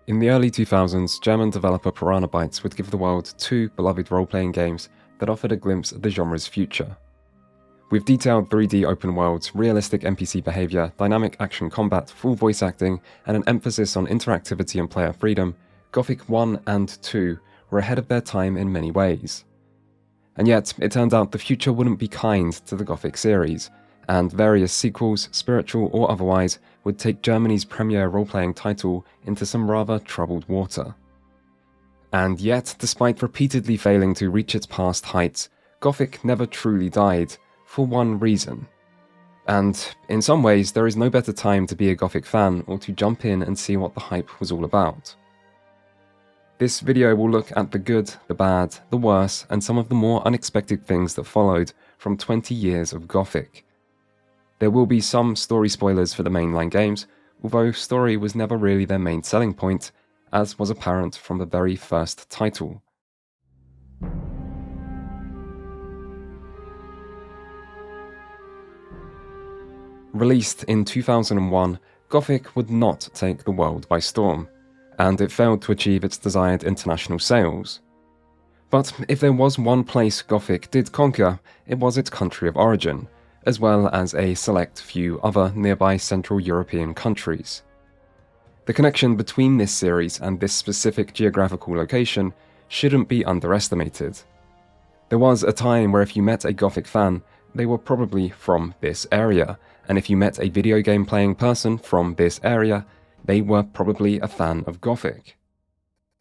In the early 2000s, German developer Piranha Bytes would give the world two beloved role-playing games that offered a glimpse of the genre's future. With detailed 3D open worlds, realistic NPC behaviour, dynamic action combat, full voice acting, and an emphasis on interactivity and player freedom, Gothic 1 and 2 were ahead of their time in many ways. And yet, it turned out the future wouldn't be kind to the Gothic series, and various sequels, spiritual or otherwise, would take Germany's premier role-playing title into some rather troubled water. And yet, despite repeatedly failing to reach its past heights, Gothic never truly died, for one reason. And in some ways, there is no better time to be a Gothic fan or to jump in and see what the hype was all about. This video will look at the good, the bad, the worse, and some of the more unexpected things that followed from 20 years of Gothic. There will be some story spoilers for the mainline games, although story was never really their main selling point, as was apparent from the very first title. Released in 2001, Gothic would not take the world by storm, and it failed to achieve its desired international sales. But if there was one place Gothic did conquer, it was its country of origin, as well as a select few other nearby Central European countries. The connection between this series and this specific geographical location shouldn't be underestimated. There was a time where if you met a Gothic fan, they were probably from this area, and if you met a video game playing person from this area, they were probably a fan of Gothic.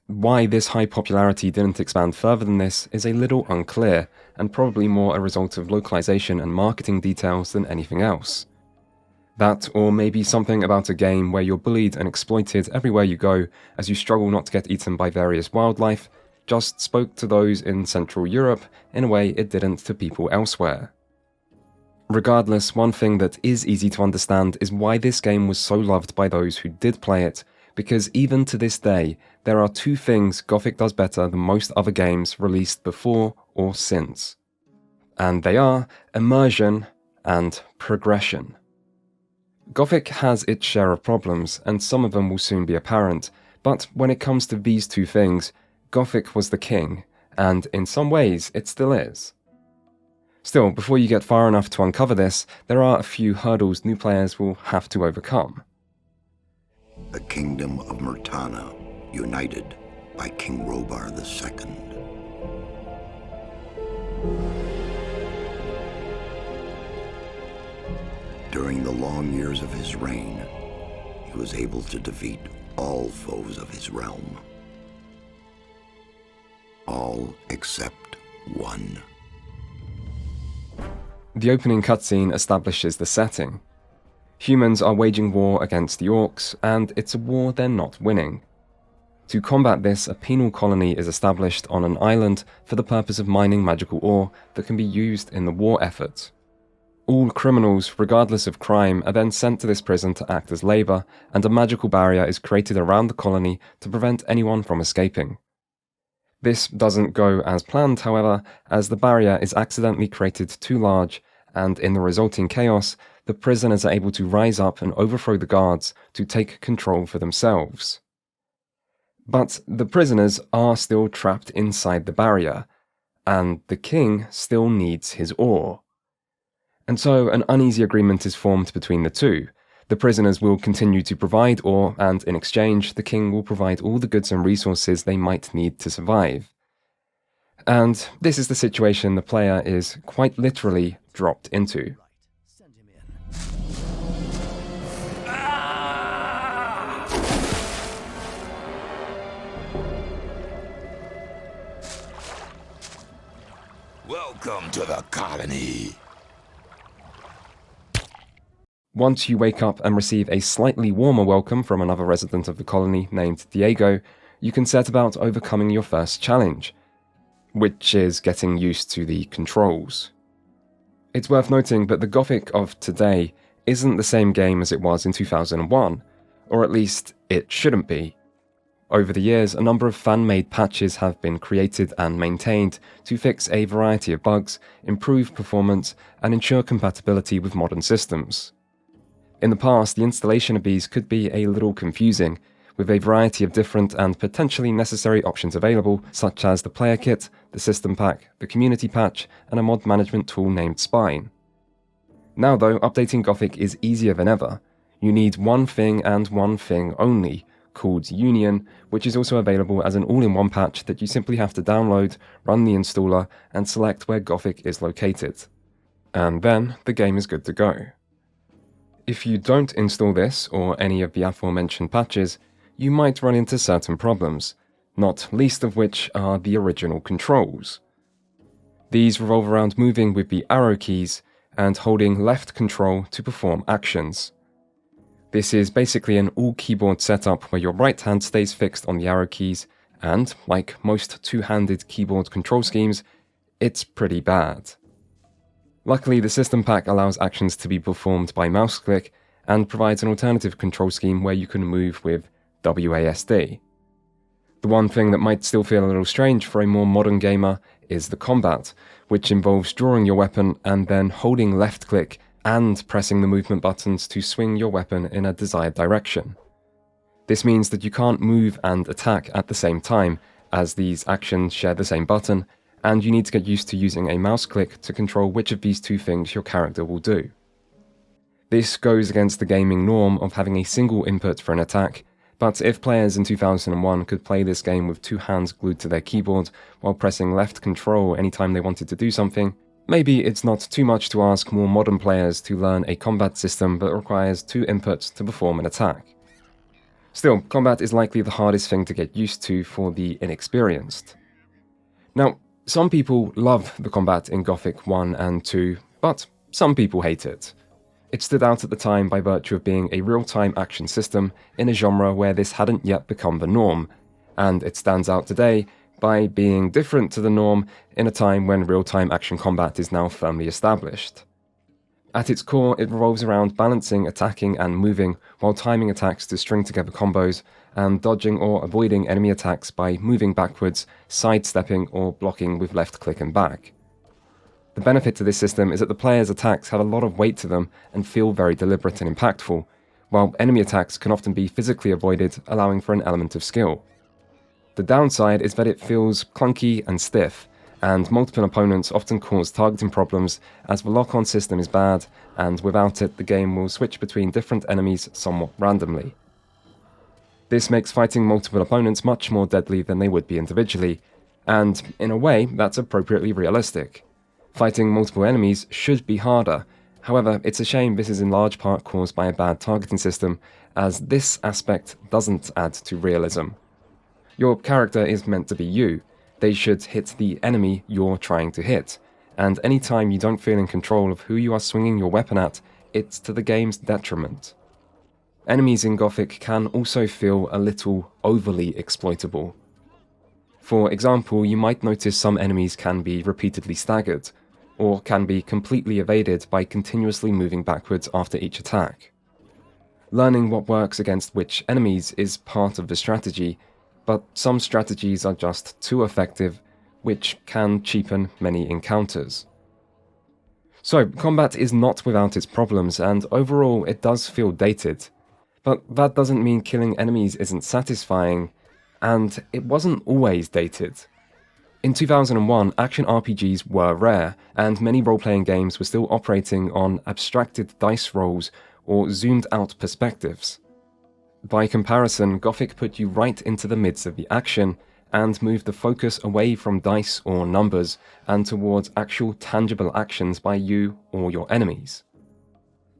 Why this high popularity didn't expand further than this is a little unclear, and probably more a result of localization and marketing details than anything else. That, or maybe something about a game where you're bullied and exploited everywhere you go as you struggle not to get eaten by various wildlife, just spoke to those in Central Europe in a way it didn't to people elsewhere. Regardless, one thing that is easy to understand is why this game was so loved by those who did play it, because even to this day, there are two things Gothic does better than most other games released before or since. And they are immersion and progression. Gothic has its share of problems, and some of them will soon be apparent, but when it comes to these two things, Gothic was the king, and in some ways it still is. Still, before you get far enough to uncover this, there are a few hurdles new players will have to overcome. The kingdom of Murtana, united by King Robar II. During the long years of his reign, he was able to defeat all foes of his realm. All except one. The opening cutscene establishes the setting. Humans are waging war against the orcs, and it's a war they're not winning. To combat this, a penal colony is established on an island for the purpose of mining magical ore that can be used in the war effort. All criminals, regardless of crime, are then sent to this prison to act as labour, and a magical barrier is created around the colony to prevent anyone from escaping. This doesn't go as planned, however, as the barrier is accidentally created too large, and in the resulting chaos, the prisoners are able to rise up and overthrow the guards to take control for themselves. But the prisoners are still trapped inside the barrier, and the king still needs his ore. And so an uneasy agreement is formed between the two. The prisoners will continue to provide ore, and in exchange, the king will provide all the goods and resources they might need to survive. And this is the situation the player is quite literally dropped into. Welcome to the colony. Once you wake up and receive a slightly warmer welcome from another resident of the colony named Diego, you can set about overcoming your first challenge, which is getting used to the controls. It's worth noting that the Gothic of today isn't the same game as it was in 2001, or at least it shouldn't be. Over the years, a number of fan-made patches have been created and maintained to fix a variety of bugs, improve performance, and ensure compatibility with modern systems. In the past, the installation of these could be a little confusing, with a variety of different and potentially necessary options available, such as the player kit, the system pack, the community patch, and a mod management tool named Spine. Now though, updating Gothic is easier than ever. You need one thing and one thing only, called Union, which is also available as an all-in-one patch that you simply have to download, run the installer, and select where Gothic is located. And then the game is good to go. If you don't install this, or any of the aforementioned patches, you might run into certain problems, not least of which are the original controls. These revolve around moving with the arrow keys and holding left control to perform actions. This is basically an all-keyboard setup where your right hand stays fixed on the arrow keys, and, like most two-handed keyboard control schemes, it's pretty bad. Luckily, the system pack allows actions to be performed by mouse click, and provides an alternative control scheme where you can move with WASD. The one thing that might still feel a little strange for a more modern gamer is the combat, which involves drawing your weapon and then holding left click and pressing the movement buttons to swing your weapon in a desired direction. This means that you can't move and attack at the same time, as these actions share the same button, and you need to get used to using a mouse click to control which of these two things your character will do. This goes against the gaming norm of having a single input for an attack, but if players in 2001 could play this game with two hands glued to their keyboard while pressing left control anytime they wanted to do something, maybe it's not too much to ask more modern players to learn a combat system that requires two inputs to perform an attack. Still, combat is likely the hardest thing to get used to for the inexperienced. Now, some people love the combat in Gothic 1 and 2, but some people hate it. It stood out at the time by virtue of being a real-time action system in a genre where this hadn't yet become the norm, and it stands out today by being different to the norm in a time when real-time action combat is now firmly established. At its core, it revolves around balancing, attacking, and moving while timing attacks to string together combos, and dodging or avoiding enemy attacks by moving backwards, sidestepping, or blocking with left click and back. The benefit to this system is that the player's attacks have a lot of weight to them and feel very deliberate and impactful, while enemy attacks can often be physically avoided, allowing for an element of skill. The downside is that it feels clunky and stiff, and multiple opponents often cause targeting problems as the lock-on system is bad, and without it the game will switch between different enemies somewhat randomly. This makes fighting multiple opponents much more deadly than they would be individually, and in a way that's appropriately realistic. Fighting multiple enemies should be harder, however it's a shame this is in large part caused by a bad targeting system, as this aspect doesn't add to realism. Your character is meant to be you. They should hit the enemy you're trying to hit, and any time you don't feel in control of who you are swinging your weapon at, it's to the game's detriment. Enemies in Gothic can also feel a little overly exploitable. For example, you might notice some enemies can be repeatedly staggered, or can be completely evaded by continuously moving backwards after each attack. Learning what works against which enemies is part of the strategy, but some strategies are just too effective, which can cheapen many encounters. So, combat is not without its problems, and overall it does feel dated. But that doesn't mean killing enemies isn't satisfying, and it wasn't always dated. In 2001, action RPGs were rare, and many role-playing games were still operating on abstracted dice rolls or zoomed-out perspectives. By comparison, Gothic put you right into the midst of the action, and moved the focus away from dice or numbers, and towards actual tangible actions by you or your enemies.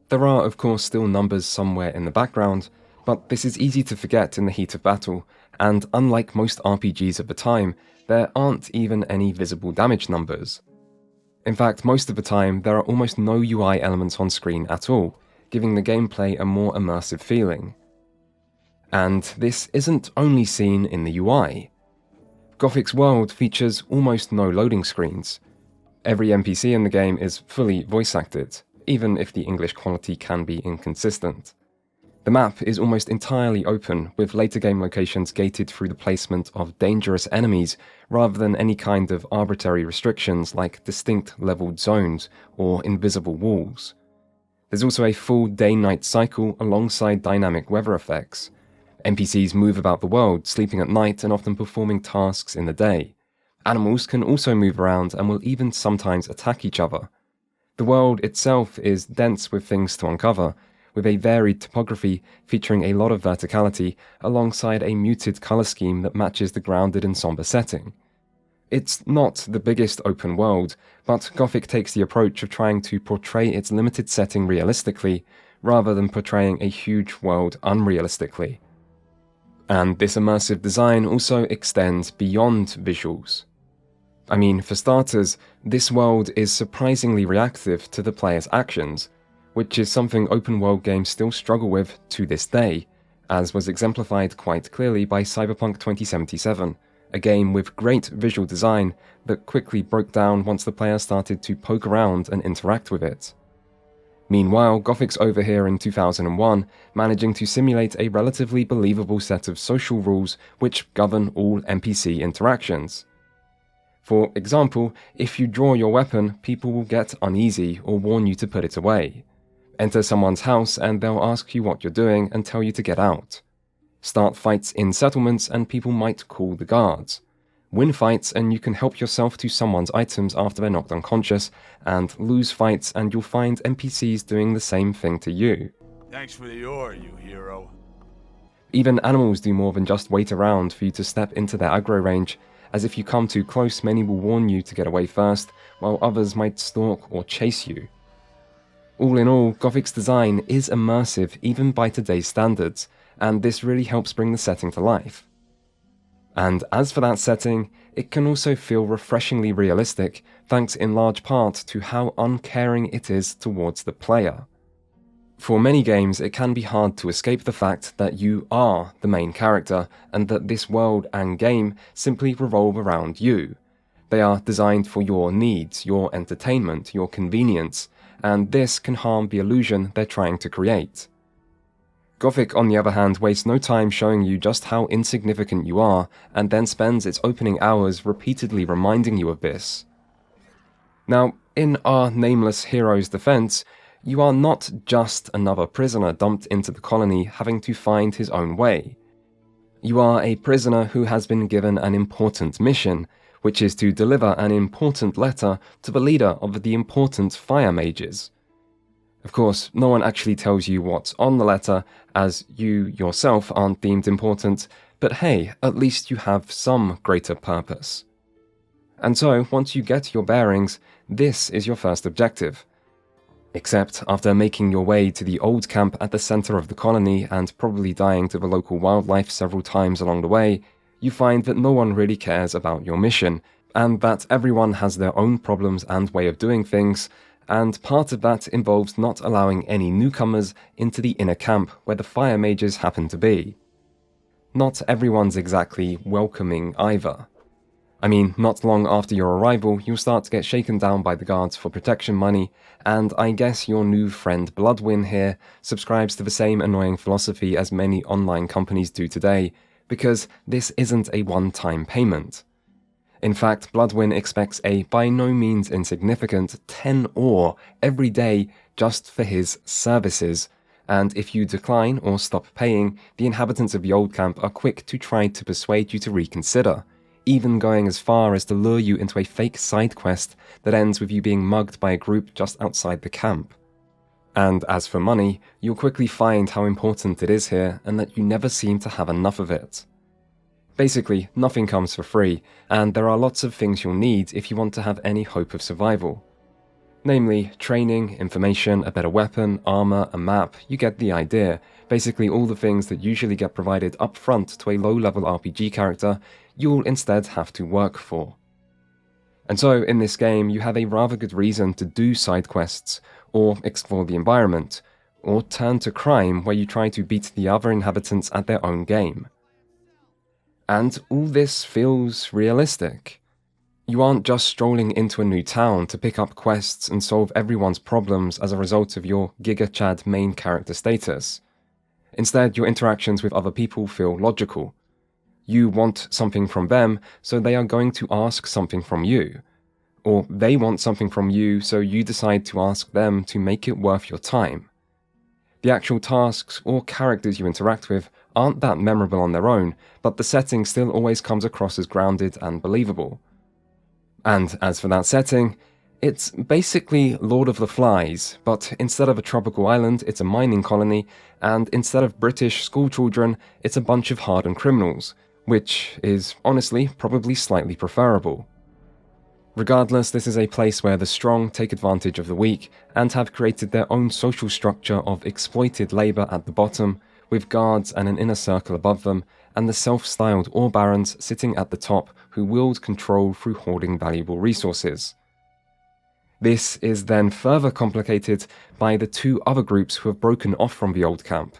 There are, of course, still numbers somewhere in the background, but this is easy to forget in the heat of battle, and unlike most RPGs of the time, there aren't even any visible damage numbers. In fact, most of the time, there are almost no UI elements on screen at all, giving the gameplay a more immersive feeling. And this isn't only seen in the UI. Gothic's world features almost no loading screens. Every NPC in the game is fully voice-acted, even if the English quality can be inconsistent. The map is almost entirely open, with later game locations gated through the placement of dangerous enemies rather than any kind of arbitrary restrictions like distinct leveled zones or invisible walls. There's also a full day-night cycle alongside dynamic weather effects. NPCs move about the world, sleeping at night and often performing tasks in the day. Animals can also move around and will even sometimes attack each other. The world itself is dense with things to uncover, with a varied topography featuring a lot of verticality alongside a muted colour scheme that matches the grounded and somber setting. It's not the biggest open world, but Gothic takes the approach of trying to portray its limited setting realistically, rather than portraying a huge world unrealistically. And this immersive design also extends beyond visuals. I mean, for starters, this world is surprisingly reactive to the player's actions, which is something open-world games still struggle with to this day, as was exemplified quite clearly by Cyberpunk 2077, a game with great visual design that quickly broke down once the player started to poke around and interact with it. Meanwhile, Gothic's over here in 2001, managing to simulate a relatively believable set of social rules which govern all NPC interactions. For example, if you draw your weapon, people will get uneasy or warn you to put it away. Enter someone's house and they'll ask you what you're doing and tell you to get out. Start fights in settlements and people might call the guards. Win fights and you can help yourself to someone's items after they're knocked unconscious, and lose fights and you'll find NPCs doing the same thing to you. Thanks for the ore, you hero. Even animals do more than just wait around for you to step into their aggro range, as if you come too close many will warn you to get away first, while others might stalk or chase you. All in all, Gothic's design is immersive even by today's standards, and this really helps bring the setting to life. And as for that setting, it can also feel refreshingly realistic, thanks in large part to how uncaring it is towards the player. For many games, it can be hard to escape the fact that you are the main character, and that this world and game simply revolve around you. They are designed for your needs, your entertainment, your convenience, and this can harm the illusion they're trying to create. Gothic, on the other hand, wastes no time showing you just how insignificant you are, and then spends its opening hours repeatedly reminding you of this. Now, in our nameless hero's defense, you are not just another prisoner dumped into the colony having to find his own way. You are a prisoner who has been given an important mission, which is to deliver an important letter to the leader of the important fire mages. Of course, no one actually tells you what's on the letter, as you yourself aren't deemed important, but hey, at least you have some greater purpose. And so, once you get your bearings, this is your first objective. Except, after making your way to the old camp at the center of the colony and probably dying to the local wildlife several times along the way, you find that no one really cares about your mission, and that everyone has their own problems and way of doing things, and part of that involves not allowing any newcomers into the inner camp where the fire mages happen to be. Not everyone's exactly welcoming either. I mean, not long after your arrival, you'll start to get shaken down by the guards for protection money, and I guess your new friend Bloodwin here subscribes to the same annoying philosophy as many online companies do today, because this isn't a one-time payment. In fact, Bloodwin expects a by no means insignificant 10 ore every day just for his services, and if you decline or stop paying, the inhabitants of the old camp are quick to try to persuade you to reconsider, even going as far as to lure you into a fake side quest that ends with you being mugged by a group just outside the camp. And as for money, you'll quickly find how important it is here and that you never seem to have enough of it. Basically, nothing comes for free, and there are lots of things you'll need if you want to have any hope of survival. Namely, training, information, a better weapon, armor, a map, you get the idea. Basically all the things that usually get provided up front to a low-level RPG character, you'll instead have to work for. And so, in this game, you have a rather good reason to do side quests, or explore the environment, or turn to crime where you try to beat the other inhabitants at their own game. And all this feels realistic. You aren't just strolling into a new town to pick up quests and solve everyone's problems as a result of your Giga Chad main character status. Instead, your interactions with other people feel logical. You want something from them, so they are going to ask something from you. Or they want something from you, so you decide to ask them to make it worth your time. The actual tasks or characters you interact with aren't that memorable on their own, but the setting still always comes across as grounded and believable. And as for that setting, it's basically Lord of the Flies, but instead of a tropical island, it's a mining colony, and instead of British schoolchildren, it's a bunch of hardened criminals, which is, honestly, probably slightly preferable. Regardless, this is a place where the strong take advantage of the weak and have created their own social structure of exploited labour at the bottom, with guards and an inner circle above them, and the self-styled ore barons sitting at the top who wield control through hoarding valuable resources. This is then further complicated by the two other groups who have broken off from the old camp.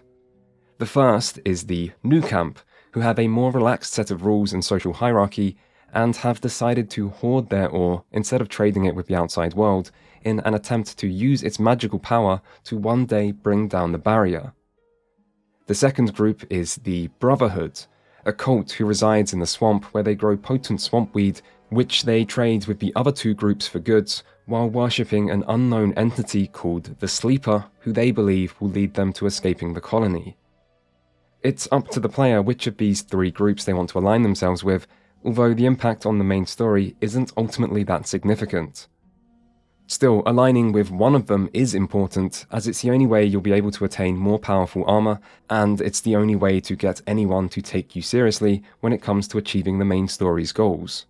The first is the new camp, who have a more relaxed set of rules and social hierarchy, and have decided to hoard their ore instead of trading it with the outside world in an attempt to use its magical power to one day bring down the barrier. The second group is the Brotherhood, a cult who resides in the swamp where they grow potent swamp weed, which they trade with the other two groups for goods, while worshipping an unknown entity called the Sleeper, who they believe will lead them to escaping the colony. It's up to the player which of these three groups they want to align themselves with, although the impact on the main story isn't ultimately that significant. Still, aligning with one of them is important, as it's the only way you'll be able to attain more powerful armor, and it's the only way to get anyone to take you seriously when it comes to achieving the main story's goals.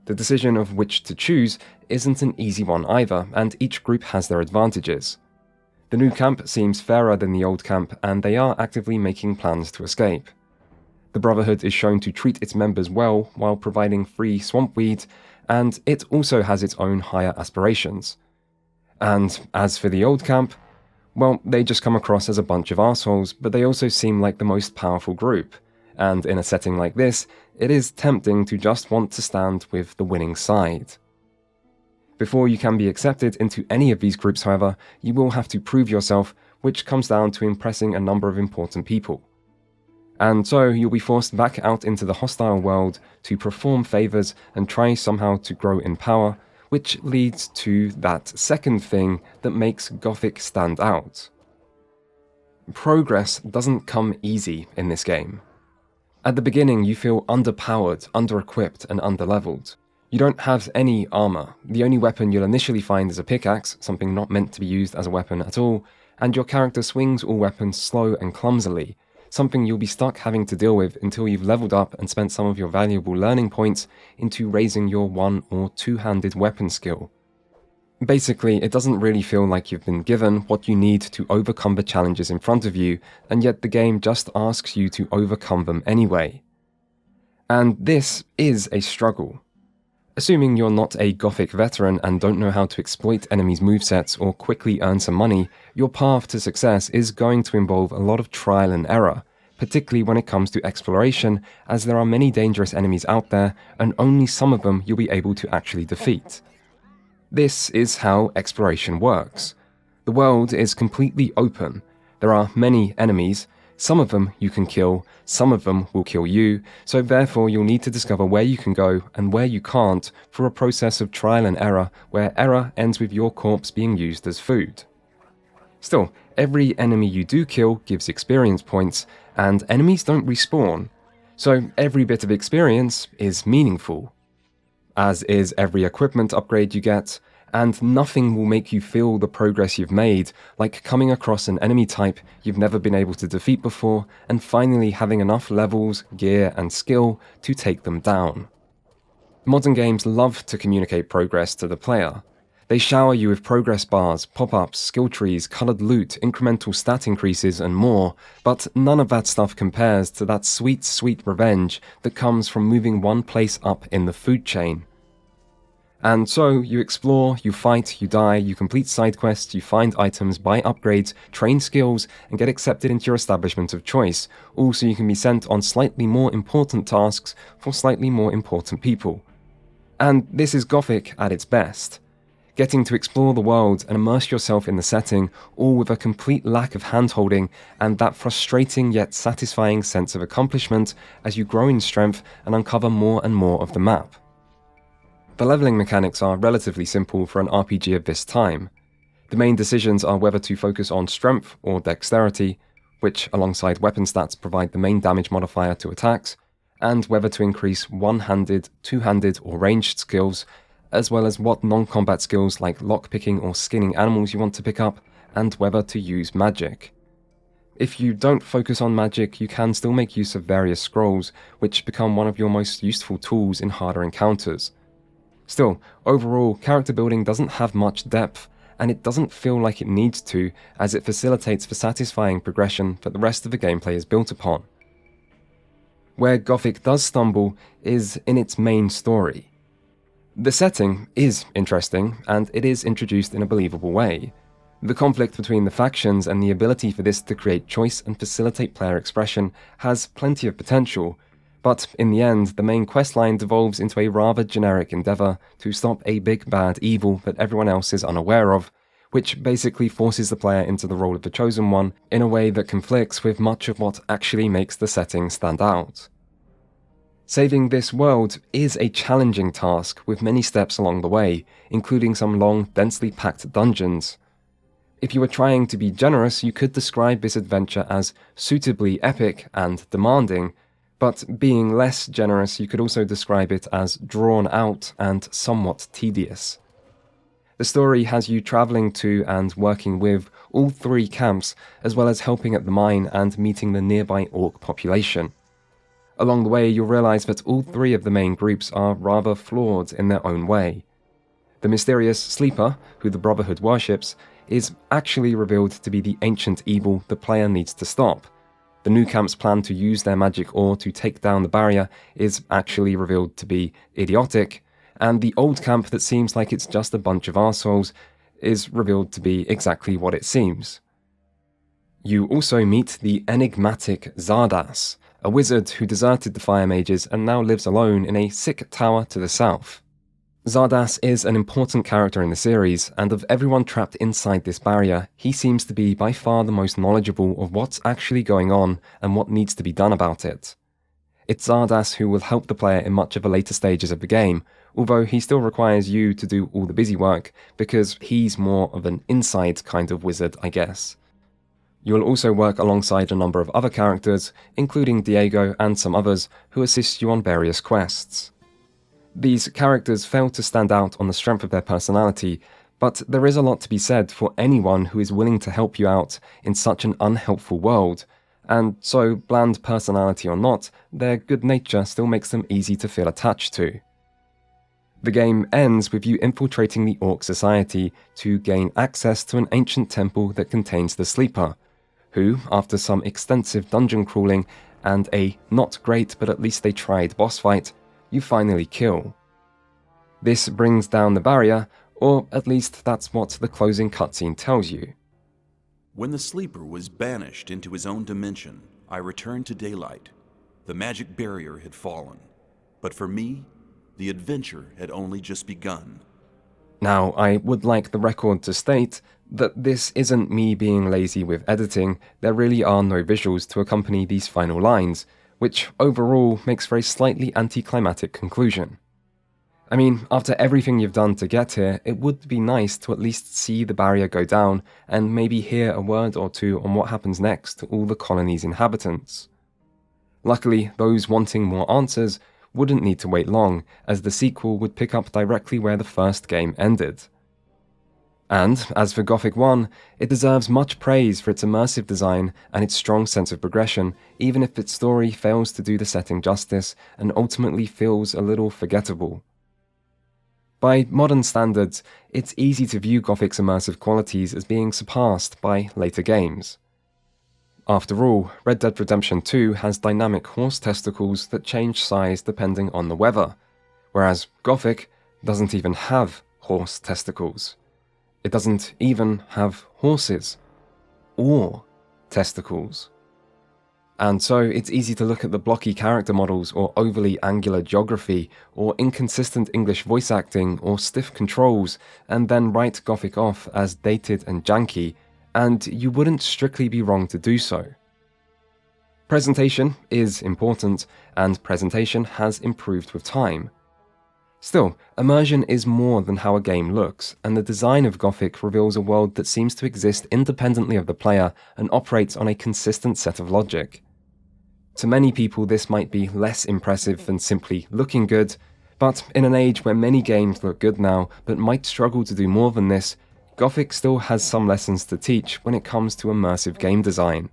The decision of which to choose isn't an easy one either, and each group has their advantages. The new camp seems fairer than the old camp, and they are actively making plans to escape. The Brotherhood is shown to treat its members well while providing free swamp weed, and it also has its own higher aspirations. And as for the old camp, well, they just come across as a bunch of assholes, but they also seem like the most powerful group, and in a setting like this, it is tempting to just want to stand with the winning side. Before you can be accepted into any of these groups, however, you will have to prove yourself, which comes down to impressing a number of important people. And so you'll be forced back out into the hostile world to perform favours and try somehow to grow in power, which leads to that second thing that makes Gothic stand out. Progress doesn't come easy in this game. At the beginning you feel underpowered, under-equipped and under-leveled. You don't have any armour. The only weapon you'll initially find is a pickaxe, something not meant to be used as a weapon at all, and your character swings all weapons slow and clumsily, something you'll be stuck having to deal with until you've leveled up and spent some of your valuable learning points into raising your one- or two-handed weapon skill. Basically, it doesn't really feel like you've been given what you need to overcome the challenges in front of you, and yet the game just asks you to overcome them anyway. And this is a struggle. Assuming you're not a Gothic veteran and don't know how to exploit enemies' movesets or quickly earn some money, your path to success is going to involve a lot of trial and error, particularly when it comes to exploration, as there are many dangerous enemies out there and only some of them you'll be able to actually defeat. This is how exploration works. The world is completely open. There are many enemies. Some of them you can kill, some of them will kill you, so therefore you'll need to discover where you can go and where you can't through a process of trial and error, where error ends with your corpse being used as food. Still, every enemy you do kill gives experience points, and enemies don't respawn, so every bit of experience is meaningful. As is every equipment upgrade you get, and nothing will make you feel the progress you've made, like coming across an enemy type you've never been able to defeat before, and finally having enough levels, gear, and skill to take them down. Modern games love to communicate progress to the player. They shower you with progress bars, pop-ups, skill trees, coloured loot, incremental stat increases, and more, but none of that stuff compares to that sweet, sweet revenge that comes from moving one place up in the food chain. And so, you explore, you fight, you die, you complete side quests, you find items, buy upgrades, train skills, and get accepted into your establishment of choice, all so you can be sent on slightly more important tasks for slightly more important people. And this is Gothic at its best. Getting to explore the world and immerse yourself in the setting, all with a complete lack of hand-holding and that frustrating yet satisfying sense of accomplishment as you grow in strength and uncover more and more of the map. The leveling mechanics are relatively simple for an RPG of this time. The main decisions are whether to focus on strength or dexterity, which alongside weapon stats provide the main damage modifier to attacks, and whether to increase one-handed, two-handed or ranged skills, as well as what non-combat skills like lockpicking or skinning animals you want to pick up, and whether to use magic. If you don't focus on magic, you can still make use of various scrolls, which become one of your most useful tools in harder encounters. Still, overall, character building doesn't have much depth, and it doesn't feel like it needs to, as it facilitates the satisfying progression that the rest of the gameplay is built upon. Where Gothic does stumble is in its main story. The setting is interesting, and it is introduced in a believable way. The conflict between the factions and the ability for this to create choice and facilitate player expression has plenty of potential, but in the end, the main questline devolves into a rather generic endeavour to stop a big bad evil that everyone else is unaware of, which basically forces the player into the role of the Chosen One in a way that conflicts with much of what actually makes the setting stand out. Saving this world is a challenging task with many steps along the way, including some long, densely packed dungeons. If you were trying to be generous, you could describe this adventure as suitably epic and demanding, but being less generous, you could also describe it as drawn out and somewhat tedious. The story has you travelling to and working with all three camps, as well as helping at the mine and meeting the nearby orc population. Along the way, you'll realise that all three of the main groups are rather flawed in their own way. The mysterious Sleeper, who the Brotherhood worships, is actually revealed to be the ancient evil the player needs to stop. The new camp's plan to use their magic ore to take down the barrier is actually revealed to be idiotic, and the old camp that seems like it's just a bunch of arseholes is revealed to be exactly what it seems. You also meet the enigmatic Zardas, a wizard who deserted the Fire Mages and now lives alone in a sick tower to the south. Zardas is an important character in the series, and of everyone trapped inside this barrier, he seems to be by far the most knowledgeable of what's actually going on and what needs to be done about it. It's Zardas who will help the player in much of the later stages of the game, although he still requires you to do all the busy work, because he's more of an inside kind of wizard, I guess. You'll also work alongside a number of other characters, including Diego and some others, who assist you on various quests. These characters fail to stand out on the strength of their personality, but there is a lot to be said for anyone who is willing to help you out in such an unhelpful world, and so, bland personality or not, their good nature still makes them easy to feel attached to. The game ends with you infiltrating the Orc Society to gain access to an ancient temple that contains the Sleeper, who, after some extensive dungeon crawling and a not great but at least they tried boss fight, you finally kill. This brings down the barrier, or at least that's what the closing cutscene tells you. When the Sleeper was banished into his own dimension, I returned to daylight. The magic barrier had fallen. But for me, the adventure had only just begun. Now, I would like the record to state that this isn't me being lazy with editing. There really are no visuals to accompany these final lines, which overall makes for a slightly anticlimactic conclusion. I mean, after everything you've done to get here, it would be nice to at least see the barrier go down and maybe hear a word or two on what happens next to all the colony's inhabitants. Luckily, those wanting more answers wouldn't need to wait long, as the sequel would pick up directly where the first game ended. And, as for Gothic 1, it deserves much praise for its immersive design and its strong sense of progression, even if its story fails to do the setting justice and ultimately feels a little forgettable. By modern standards, it's easy to view Gothic's immersive qualities as being surpassed by later games. After all, Red Dead Redemption 2 has dynamic horse testicles that change size depending on the weather, whereas Gothic doesn't even have horse testicles. It doesn't even have horses or testicles. And so it's easy to look at the blocky character models or overly angular geography or inconsistent English voice acting or stiff controls and then write Gothic off as dated and janky, and you wouldn't strictly be wrong to do so. Presentation is important, and presentation has improved with time. Still, immersion is more than how a game looks, and the design of Gothic reveals a world that seems to exist independently of the player and operates on a consistent set of logic. To many people, this might be less impressive than simply looking good, but in an age where many games look good now but might struggle to do more than this, Gothic still has some lessons to teach when it comes to immersive game design.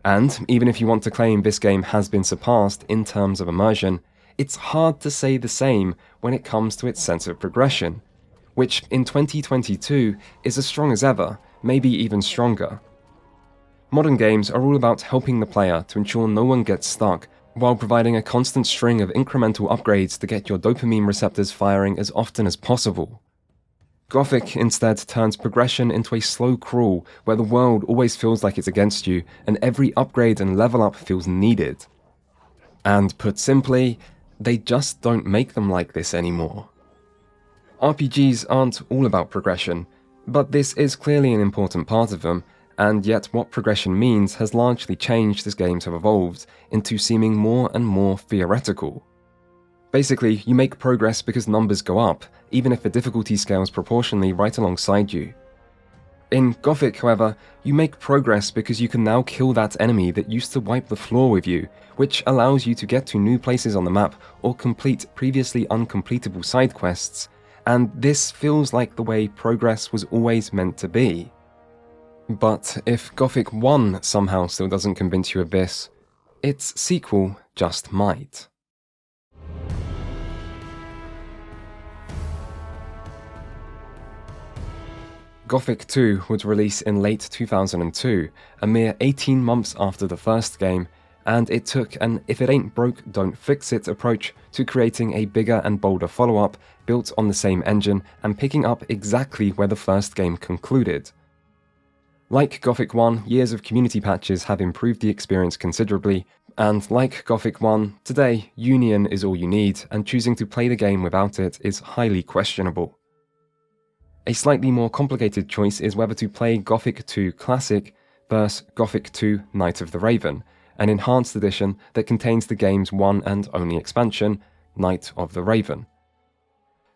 And even if you want to claim this game has been surpassed in terms of immersion, it's hard to say the same when it comes to its sense of progression, which in 2022 is as strong as ever, maybe even stronger. Modern games are all about helping the player to ensure no one gets stuck, while providing a constant string of incremental upgrades to get your dopamine receptors firing as often as possible. Gothic instead turns progression into a slow crawl where the world always feels like it's against you and every upgrade and level up feels needed. And put simply, they just don't make them like this anymore. RPGs aren't all about progression, but this is clearly an important part of them, and yet what progression means has largely changed as games have evolved into seeming more and more theoretical. Basically, you make progress because numbers go up, even if the difficulty scales proportionally right alongside you. In Gothic, however, you make progress because you can now kill that enemy that used to wipe the floor with you, which allows you to get to new places on the map or complete previously uncompletable side quests, and this feels like the way progress was always meant to be. But if Gothic 1 somehow still doesn't convince you of this, its sequel just might. Gothic 2 would release in late 2002, a mere 18 months after the first game, and it took an if it ain't broke, don't fix it approach to creating a bigger and bolder follow-up built on the same engine and picking up exactly where the first game concluded. Like Gothic 1, years of community patches have improved the experience considerably, and like Gothic 1, today Union is all you need, and choosing to play the game without it is highly questionable. A slightly more complicated choice is whether to play Gothic 2 Classic versus Gothic 2 Night of the Raven, an enhanced edition that contains the game's one and only expansion, Night of the Raven.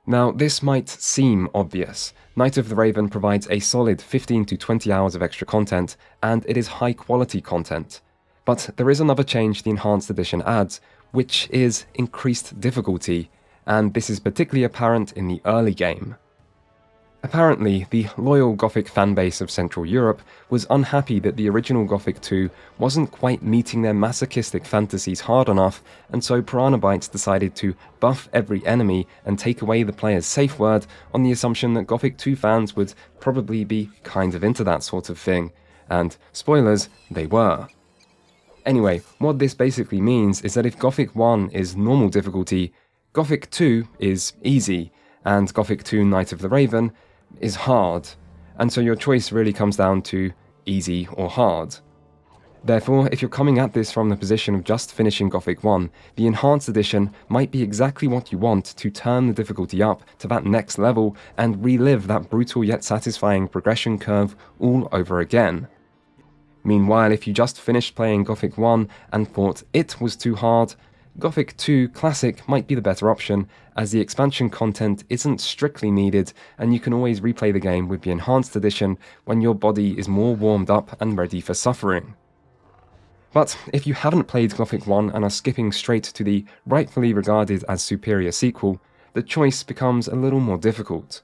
Now, this might seem obvious. Night of the Raven provides a solid 15 to 20 hours of extra content, and it is high-quality content. But there is another change the Enhanced Edition adds, which is increased difficulty, and this is particularly apparent in the early game. Apparently, the loyal Gothic fanbase of Central Europe was unhappy that the original Gothic 2 wasn't quite meeting their masochistic fantasies hard enough, and so Piranha Bytes decided to buff every enemy and take away the player's safe word on the assumption that Gothic 2 fans would probably be kind of into that sort of thing, and spoilers, they were. Anyway, what this basically means is that if Gothic 1 is normal difficulty, Gothic 2 is easy, and Gothic 2 Night of the Raven is hard, and so your choice really comes down to easy or hard. Therefore, if you're coming at this from the position of just finishing Gothic 1, the Enhanced Edition might be exactly what you want to turn the difficulty up to that next level and relive that brutal yet satisfying progression curve all over again. Meanwhile, if you just finished playing Gothic 1 and thought it was too hard, Gothic 2 Classic might be the better option, as the expansion content isn't strictly needed and you can always replay the game with the Enhanced Edition when your body is more warmed up and ready for suffering. But if you haven't played Gothic 1 and are skipping straight to the rightfully regarded as superior sequel, the choice becomes a little more difficult.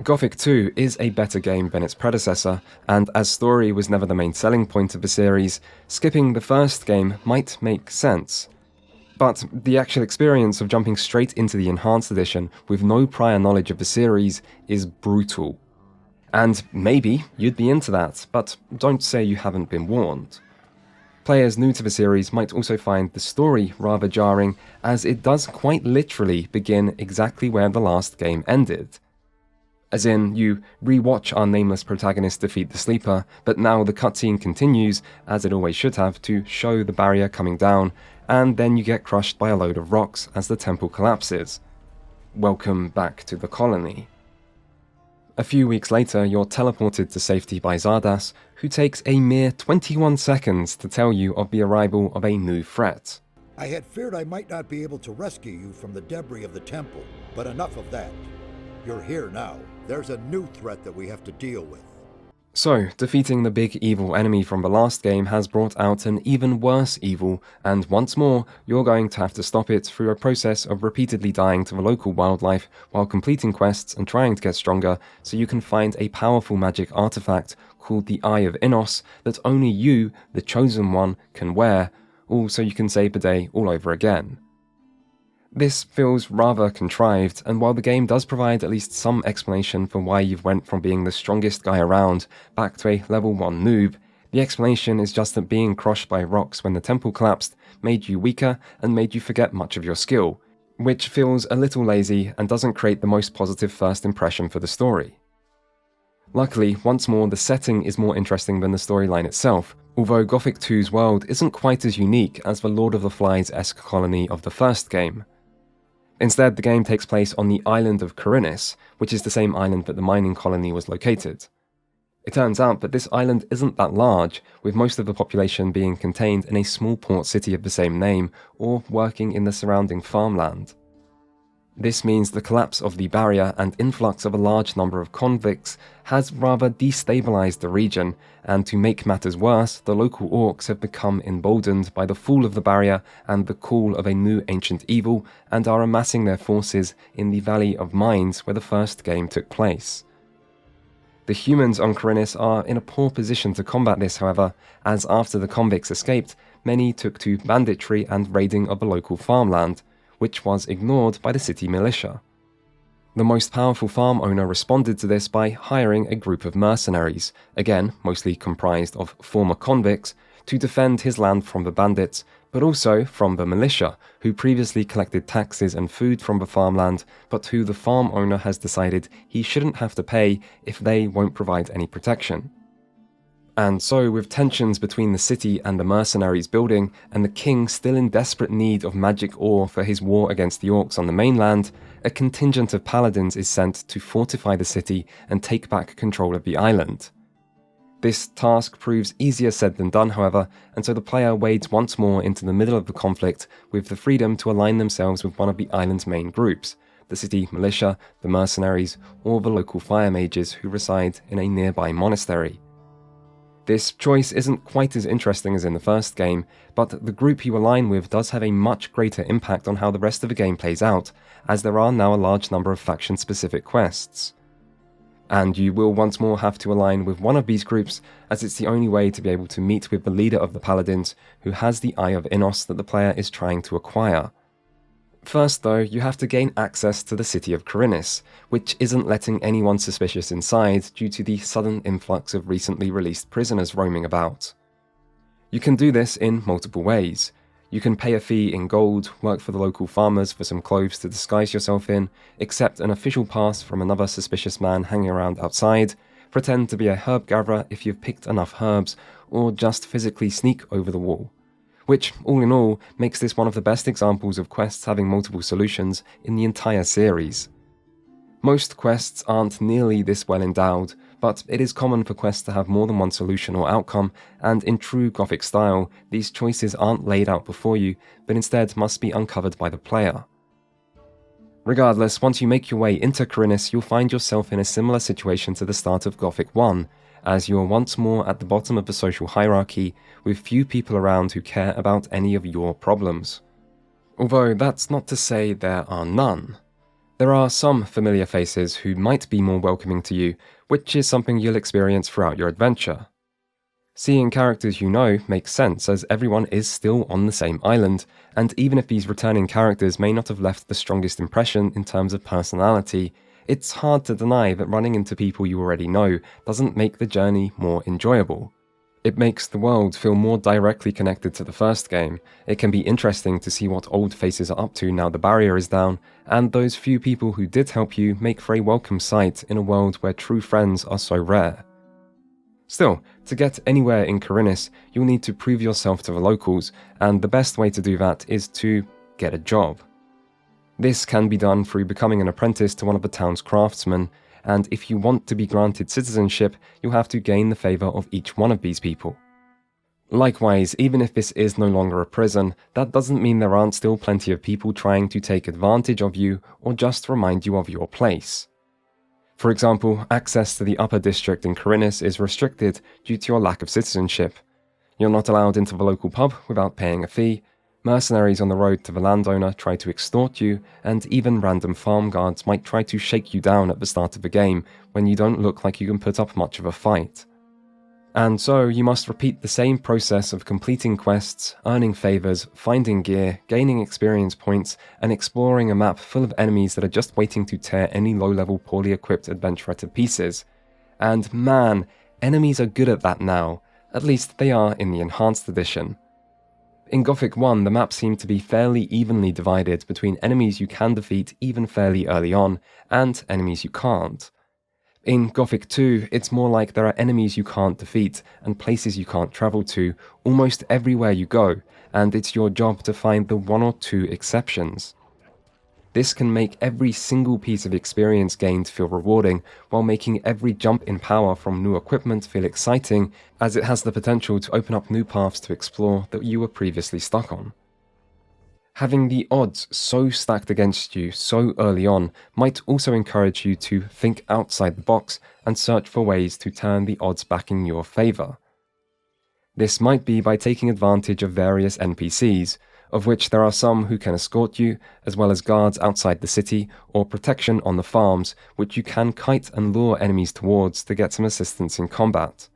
Gothic 2 is a better game than its predecessor, and as story was never the main selling point of the series, skipping the first game might make sense. But the actual experience of jumping straight into the Enhanced Edition with no prior knowledge of the series is brutal. And maybe you'd be into that, but don't say you haven't been warned. Players new to the series might also find the story rather jarring, as it does quite literally begin exactly where the last game ended. As in, you re-watch our nameless protagonist defeat the Sleeper, but now the cutscene continues, as it always should have, to show the barrier coming down, and then you get crushed by a load of rocks as the temple collapses. Welcome back to the colony. A few weeks later, you're teleported to safety by Zardas, who takes a mere 21 seconds to tell you of the arrival of a new threat. I had feared I might not be able to rescue you from the debris of the temple, but enough of that. You're here now. There's a new threat that we have to deal with. So, defeating the big evil enemy from the last game has brought out an even worse evil, and once more, you're going to have to stop it through a process of repeatedly dying to the local wildlife while completing quests and trying to get stronger so you can find a powerful magic artifact called the Eye of Innos that only you, the Chosen One, can wear, all so you can save the day all over again. This feels rather contrived, and while the game does provide at least some explanation for why you've went from being the strongest guy around back to a level 1 noob, the explanation is just that being crushed by rocks when the temple collapsed made you weaker and made you forget much of your skill, which feels a little lazy and doesn't create the most positive first impression for the story. Luckily, once more, the setting is more interesting than the storyline itself, although Gothic 2's world isn't quite as unique as the Lord of the Flies-esque colony of the first game. Instead, the game takes place on the island of Khorinis, which is the same island that the mining colony was located. It turns out that this island isn't that large, with most of the population being contained in a small port city of the same name, or working in the surrounding farmland. This means the collapse of the barrier and influx of a large number of convicts has rather destabilized the region, and to make matters worse, the local orcs have become emboldened by the fall of the barrier and the call of a new ancient evil, and are amassing their forces in the Valley of Mines where the first game took place. The humans on Khorinis are in a poor position to combat this, however, as after the convicts escaped, many took to banditry and raiding of the local farmland, which was ignored by the city militia. The most powerful farm owner responded to this by hiring a group of mercenaries, again mostly comprised of former convicts, to defend his land from the bandits, but also from the militia, who previously collected taxes and food from the farmland, but who the farm owner has decided he shouldn't have to pay if they won't provide any protection. And so, with tensions between the city and the mercenaries building, and the king still in desperate need of magic ore for his war against the orcs on the mainland, a contingent of paladins is sent to fortify the city and take back control of the island. This task proves easier said than done, however, and so the player wades once more into the middle of the conflict with the freedom to align themselves with one of the island's main groups, the city militia, the mercenaries, or the local fire mages who reside in a nearby monastery. This choice isn't quite as interesting as in the first game, but the group you align with does have a much greater impact on how the rest of the game plays out, as there are now a large number of faction-specific quests. And you will once more have to align with one of these groups, as it's the only way to be able to meet with the leader of the Paladins, who has the Eye of Innos that the player is trying to acquire. First though, you have to gain access to the city of Khorinis, which isn't letting anyone suspicious inside due to the sudden influx of recently released prisoners roaming about. You can do this in multiple ways. You can pay a fee in gold, work for the local farmers for some clothes to disguise yourself in, accept an official pass from another suspicious man hanging around outside, pretend to be a herb gatherer if you've picked enough herbs, or just physically sneak over the wall. Which, all in all, makes this one of the best examples of quests having multiple solutions in the entire series. Most quests aren't nearly this well endowed, but it is common for quests to have more than one solution or outcome, and in true Gothic style, these choices aren't laid out before you, but instead must be uncovered by the player. Regardless, once you make your way into Khorinis, you'll find yourself in a similar situation to the start of Gothic 1, as you're once more at the bottom of the social hierarchy, with few people around who care about any of your problems. Although that's not to say there are none. There are some familiar faces who might be more welcoming to you, which is something you'll experience throughout your adventure. Seeing characters you know makes sense, as everyone is still on the same island, and even if these returning characters may not have left the strongest impression in terms of personality, it's hard to deny that running into people you already know doesn't make the journey more enjoyable. It makes the world feel more directly connected to the first game. It can be interesting to see what old faces are up to now the barrier is down, and those few people who did help you make for a welcome sight in a world where true friends are so rare. Still, to get anywhere in Khorinis, you'll need to prove yourself to the locals, and the best way to do that is to get a job. This can be done through becoming an apprentice to one of the town's craftsmen, and if you want to be granted citizenship, you'll have to gain the favour of each one of these people. Likewise, even if this is no longer a prison, that doesn't mean there aren't still plenty of people trying to take advantage of you or just remind you of your place. For example, access to the upper district in Corinus is restricted due to your lack of citizenship. You're not allowed into the local pub without paying a fee, mercenaries on the road to the landowner try to extort you, and even random farm guards might try to shake you down at the start of the game when you don't look like you can put up much of a fight. And so you must repeat the same process of completing quests, earning favors, finding gear, gaining experience points, and exploring a map full of enemies that are just waiting to tear any low-level, poorly equipped adventurer to pieces. And man, enemies are good at that now. At least they are in the Enhanced Edition. In Gothic 1, the map seemed to be fairly evenly divided between enemies you can defeat even fairly early on, and enemies you can't. In Gothic 2, it's more like there are enemies you can't defeat and places you can't travel to almost everywhere you go, and it's your job to find the one or two exceptions. This can make every single piece of experience gained feel rewarding, while making every jump in power from new equipment feel exciting, as it has the potential to open up new paths to explore that you were previously stuck on. Having the odds so stacked against you so early on might also encourage you to think outside the box and search for ways to turn the odds back in your favour. This might be by taking advantage of various NPCs, of which there are some who can escort you, as well as guards outside the city or protection on the farms, which you can kite and lure enemies towards to get some assistance in combat.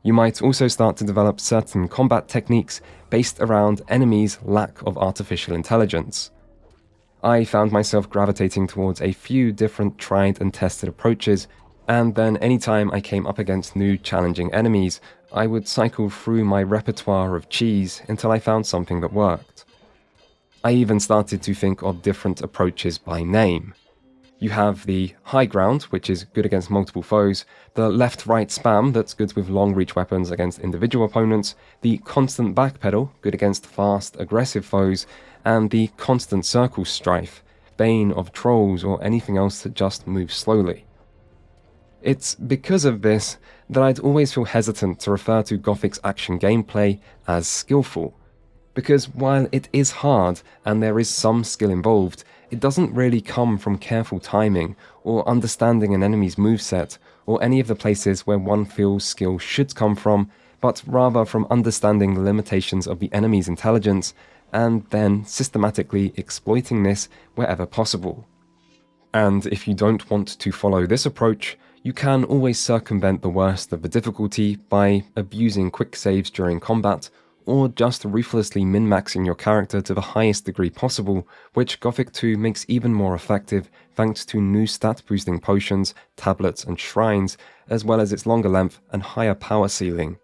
You might also start to develop certain combat techniques based around enemies' lack of artificial intelligence. I found myself gravitating towards a few different tried and tested approaches, and then anytime I came up against new challenging enemies, I would cycle through my repertoire of cheese until I found something that worked. I even started to think of different approaches by name. You have the high ground, which is good against multiple foes, the left-right spam that's good with long-reach weapons against individual opponents, the constant backpedal, good against fast, aggressive foes, and the constant circle strife, bane of trolls or anything else that just moves slowly. It's because of this that I'd always feel hesitant to refer to Gothic's action gameplay as skillful, because while it is hard and there is some skill involved, it doesn't really come from careful timing or understanding an enemy's moveset or any of the places where one feels skill should come from, but rather from understanding the limitations of the enemy's intelligence and then systematically exploiting this wherever possible. And if you don't want to follow this approach, you can always circumvent the worst of the difficulty by abusing quick saves during combat, or just ruthlessly min-maxing your character to the highest degree possible, which Gothic 2 makes even more effective thanks to new stat-boosting potions, tablets and shrines, as well as its longer length and higher power ceiling.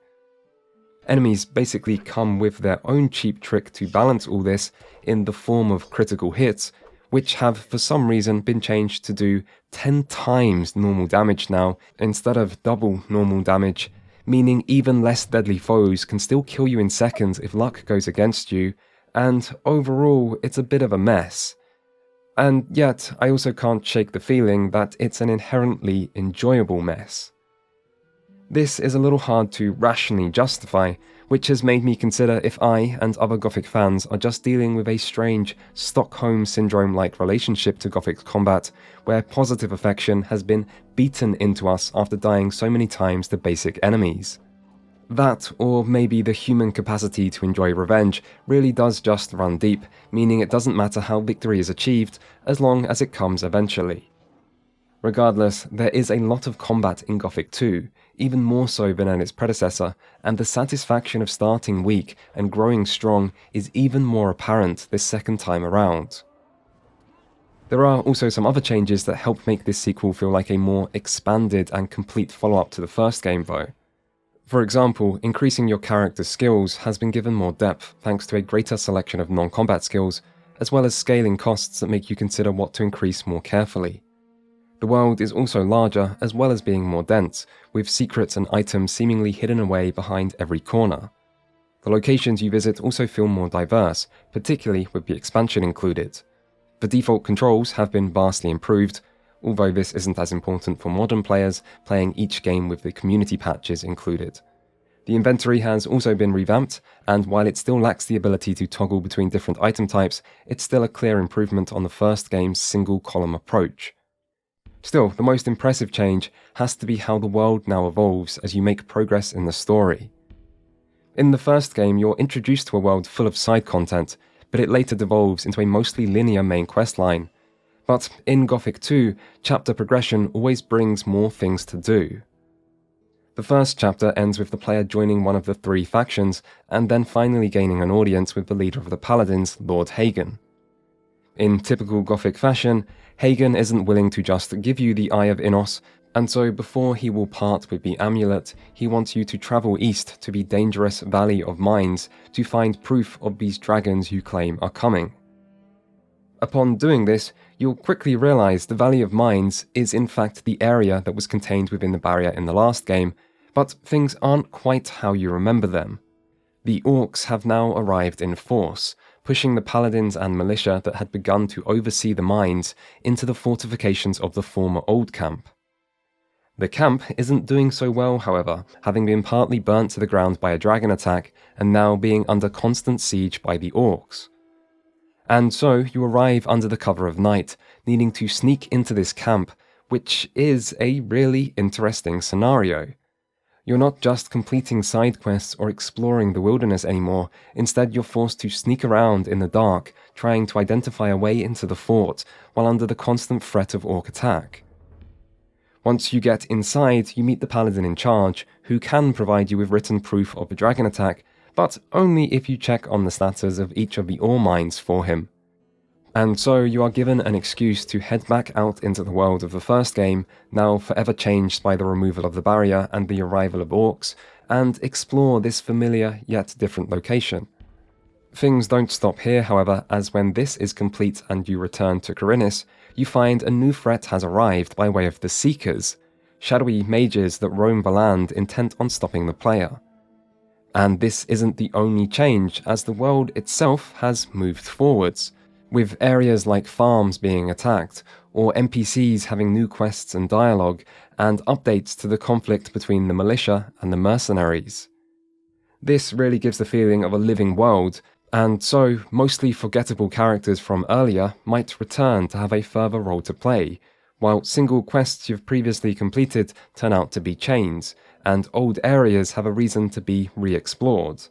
Enemies basically come with their own cheap trick to balance all this in the form of critical hits, which have for some reason been changed to do 10 times normal damage now instead of double normal damage, meaning even less deadly foes can still kill you in seconds if luck goes against you, and overall it's a bit of a mess. And yet I also can't shake the feeling that it's an inherently enjoyable mess. This is a little hard to rationally justify, which has made me consider if I and other Gothic fans are just dealing with a strange Stockholm Syndrome-like relationship to Gothic's combat, where positive affection has been beaten into us after dying so many times to basic enemies. That, or maybe the human capacity to enjoy revenge, really does just run deep, meaning it doesn't matter how victory is achieved, as long as it comes eventually. Regardless, there is a lot of combat in Gothic 2, even more so than in its predecessor, and the satisfaction of starting weak and growing strong is even more apparent this second time around. There are also some other changes that help make this sequel feel like a more expanded and complete follow-up to the first game though. For example, increasing your character's skills has been given more depth thanks to a greater selection of non-combat skills, as well as scaling costs that make you consider what to increase more carefully. The world is also larger, as well as being more dense, with secrets and items seemingly hidden away behind every corner. The locations you visit also feel more diverse, particularly with the expansion included. The default controls have been vastly improved, although this isn't as important for modern players playing each game with the community patches included. The inventory has also been revamped, and while it still lacks the ability to toggle between different item types, it's still a clear improvement on the first game's single-column approach. Still, the most impressive change has to be how the world now evolves as you make progress in the story. In the first game, you're introduced to a world full of side content, but it later devolves into a mostly linear main questline. But in Gothic 2, chapter progression always brings more things to do. The first chapter ends with the player joining one of the 3 factions, and then finally gaining an audience with the leader of the Paladins, Lord Hagen. In typical Gothic fashion, Hagen isn't willing to just give you the Eye of Innos, and so before he will part with the amulet, he wants you to travel east to the dangerous Valley of Mines to find proof of these dragons you claim are coming. Upon doing this, you'll quickly realize the Valley of Mines is in fact the area that was contained within the barrier in the last game, but things aren't quite how you remember them. The orcs have now arrived in force, pushing the paladins and militia that had begun to oversee the mines into the fortifications of the former old camp. The camp isn't doing so well, however, having been partly burnt to the ground by a dragon attack and now being under constant siege by the orcs. And so you arrive under the cover of night, needing to sneak into this camp, which is a really interesting scenario. You're not just completing side quests or exploring the wilderness anymore, instead you're forced to sneak around in the dark, trying to identify a way into the fort, while under the constant threat of orc attack. Once you get inside, you meet the paladin in charge, who can provide you with written proof of a dragon attack, but only if you check on the status of each of the ore mines for him. And so you are given an excuse to head back out into the world of the first game, now forever changed by the removal of the barrier and the arrival of orcs, and explore this familiar yet different location. Things don't stop here, however, as when this is complete and you return to Khorinis, you find a new threat has arrived by way of the Seekers, shadowy mages that roam the land intent on stopping the player. And this isn't the only change, as the world itself has moved forwards, with areas like farms being attacked, or NPCs having new quests and dialogue, and updates to the conflict between the militia and the mercenaries. This really gives the feeling of a living world, and so mostly forgettable characters from earlier might return to have a further role to play, while single quests you've previously completed turn out to be chains, and old areas have a reason to be re-explored.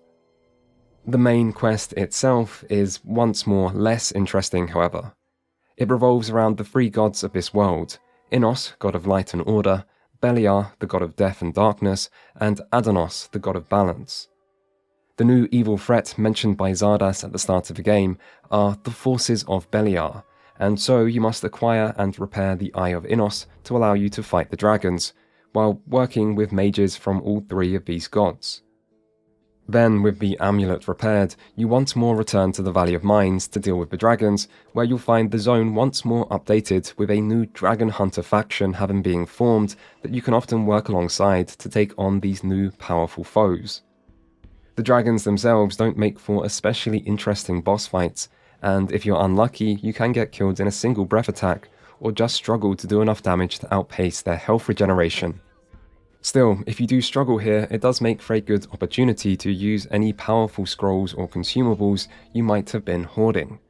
The main quest itself is once more less interesting, however. It revolves around the 3 gods of this world: Innos, god of light and order, Beliar, the god of death and darkness, and Adanos, the god of balance. The new evil threat mentioned by Zardas at the start of the game are the forces of Beliar, and so you must acquire and repair the Eye of Innos to allow you to fight the dragons, while working with mages from all 3 of these gods. Then, with the amulet repaired, you once more return to the Valley of Mines to deal with the dragons, where you'll find the zone once more updated with a new dragon hunter faction having been formed that you can often work alongside to take on these new powerful foes. The dragons themselves don't make for especially interesting boss fights, and if you're unlucky, you can get killed in a single breath attack, or just struggle to do enough damage to outpace their health regeneration. Still, if you do struggle here, it does make for a good opportunity to use any powerful scrolls or consumables you might have been hoarding.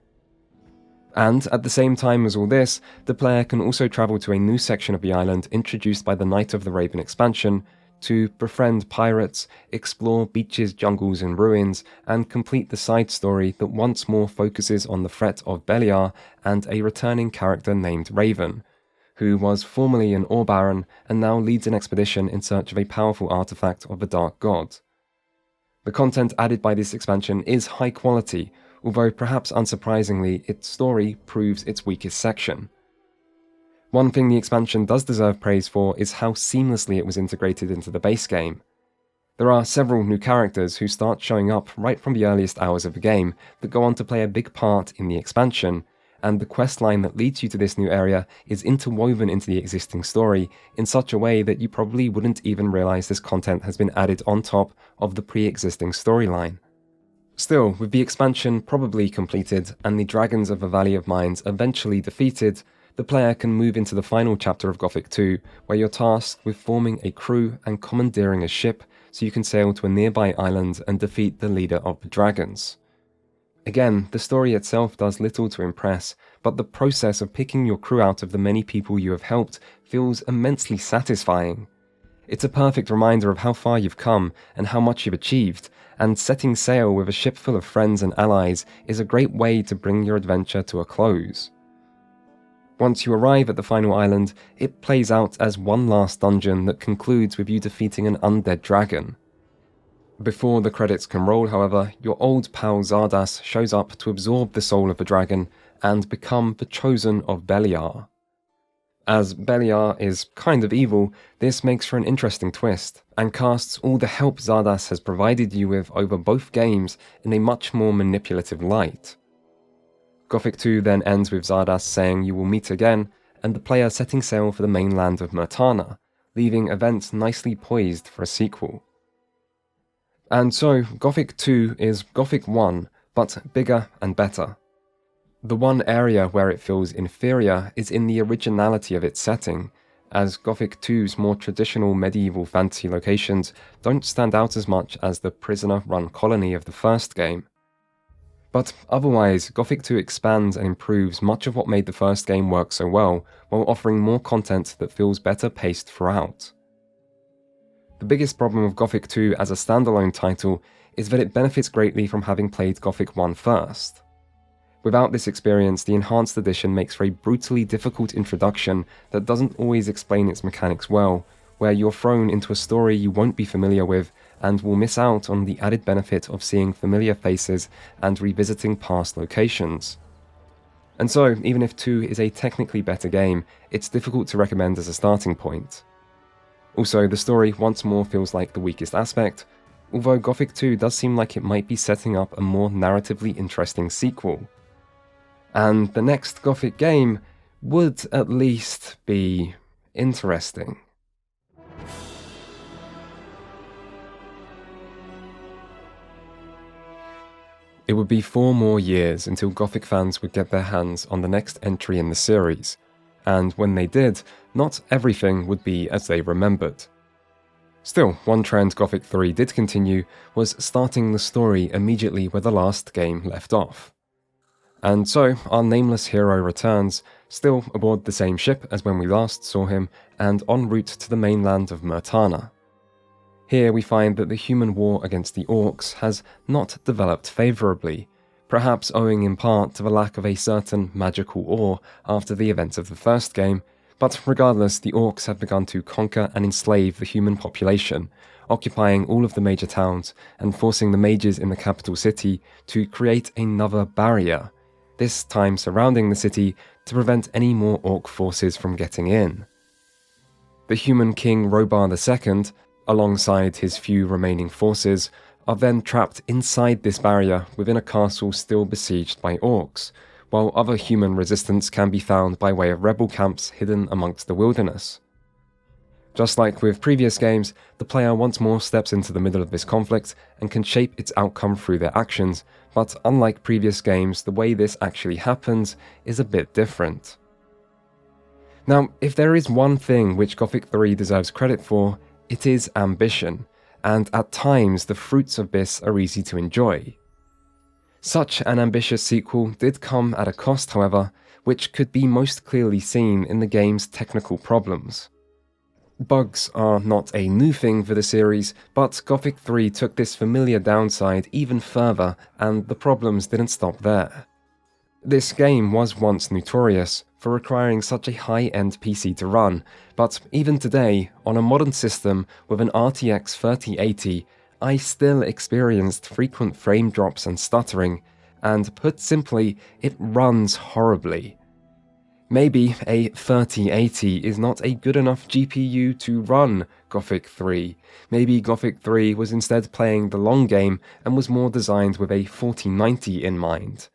And at the same time as all this, the player can also travel to a new section of the island introduced by the Night of the Raven expansion to befriend pirates, explore beaches, jungles and ruins, and complete the side story that once more focuses on the threat of Beliar and a returning character named Raven, who was formerly an ore baron and now leads an expedition in search of a powerful artifact of the Dark God. The content added by this expansion is high quality, although perhaps unsurprisingly, its story proves its weakest section. One thing the expansion does deserve praise for is how seamlessly it was integrated into the base game. There are several new characters who start showing up right from the earliest hours of the game that go on to play a big part in the expansion, and the questline that leads you to this new area is interwoven into the existing story in such a way that you probably wouldn't even realize this content has been added on top of the pre-existing storyline. Still, with the expansion probably completed and the dragons of the Valley of Mines eventually defeated, the player can move into the final chapter of Gothic 2, where you're tasked with forming a crew and commandeering a ship so you can sail to a nearby island and defeat the leader of the dragons. Again, the story itself does little to impress, but the process of picking your crew out of the many people you have helped feels immensely satisfying. It's a perfect reminder of how far you've come and how much you've achieved, and setting sail with a ship full of friends and allies is a great way to bring your adventure to a close. Once you arrive at the final island, it plays out as one last dungeon that concludes with you defeating an undead dragon. Before the credits can roll, however, your old pal Zardas shows up to absorb the soul of the dragon and become the chosen of Beliar. As Beliar is kind of evil, this makes for an interesting twist, and casts all the help Zardas has provided you with over both games in a much more manipulative light. Gothic 2 then ends with Zardas saying you will meet again, and the player setting sail for the mainland of Myrtana, leaving events nicely poised for a sequel. And so, Gothic 2 is Gothic 1, but bigger and better. The one area where it feels inferior is in the originality of its setting, as Gothic 2's more traditional medieval fantasy locations don't stand out as much as the prisoner-run colony of the first game. But otherwise, Gothic 2 expands and improves much of what made the first game work so well, while offering more content that feels better paced throughout. The biggest problem with Gothic 2 as a standalone title is that it benefits greatly from having played Gothic 1 first. Without this experience, the Enhanced Edition makes for a brutally difficult introduction that doesn't always explain its mechanics well, where you're thrown into a story you won't be familiar with and will miss out on the added benefit of seeing familiar faces and revisiting past locations. And so, even if 2 is a technically better game, it's difficult to recommend as a starting point. Also, the story once more feels like the weakest aspect, although Gothic 2 does seem like it might be setting up a more narratively interesting sequel. And the next Gothic game would at least be interesting. It would be 4 more years until Gothic fans would get their hands on the next entry in the series, and when they did, not everything would be as they remembered. Still, one trend Gothic 3 did continue was starting the story immediately where the last game left off. And so, our nameless hero returns, still aboard the same ship as when we last saw him, and en route to the mainland of Myrtana. Here we find that the human war against the orcs has not developed favourably, perhaps owing in part to the lack of a certain magical awe after the events of the first game, but regardless, the orcs have begun to conquer and enslave the human population, occupying all of the major towns and forcing the mages in the capital city to create another barrier, this time surrounding the city to prevent any more orc forces from getting in. The human king Robar II, alongside his few remaining forces, are then trapped inside this barrier within a castle still besieged by orcs, while other human resistance can be found by way of rebel camps hidden amongst the wilderness. Just like with previous games, the player once more steps into the middle of this conflict and can shape its outcome through their actions, but unlike previous games, the way this actually happens is a bit different. Now, if there is one thing which Gothic 3 deserves credit for, it is ambition, and at times the fruits of this are easy to enjoy. Such an ambitious sequel did come at a cost, however, which could be most clearly seen in the game's technical problems. Bugs are not a new thing for the series, but Gothic 3 took this familiar downside even further, and the problems didn't stop there. This game was once notorious for requiring such a high-end PC to run, but even today, on a modern system with an RTX 3080, I still experienced frequent frame drops and stuttering, and put simply, it runs horribly. Maybe a 3080 is not a good enough GPU to run Gothic 3. Maybe Gothic 3 was instead playing the long game and was more designed with a 4090 in mind.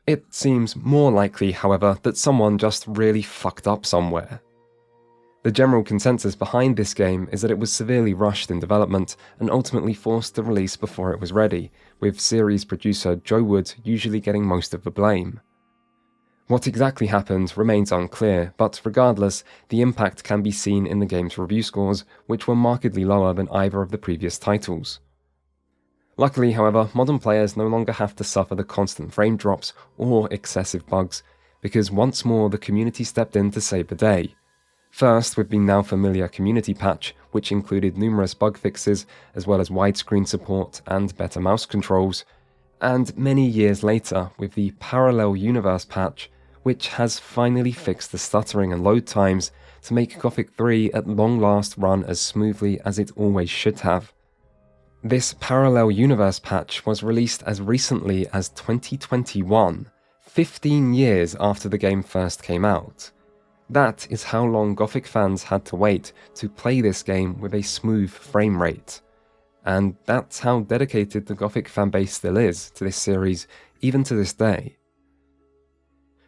It seems more likely, however, that someone just really fucked up somewhere. The general consensus behind this game is that it was severely rushed in development and ultimately forced to release before it was ready, with series producer Joe Wood usually getting most of the blame. What exactly happened remains unclear, but regardless, the impact can be seen in the game's review scores, which were markedly lower than either of the previous titles. Luckily, however, modern players no longer have to suffer the constant frame drops or excessive bugs, because once more the community stepped in to save the day. First, with the now familiar community patch, which included numerous bug fixes, as well as widescreen support and better mouse controls, and many years later with the Parallel Universe patch, which has finally fixed the stuttering and load times to make Gothic 3 at long last run as smoothly as it always should have. This Parallel Universe patch was released as recently as 2021, 15 years after the game first came out. That is how long Gothic fans had to wait to play this game with a smooth frame rate. And that's how dedicated the Gothic fanbase still is to this series, even to this day.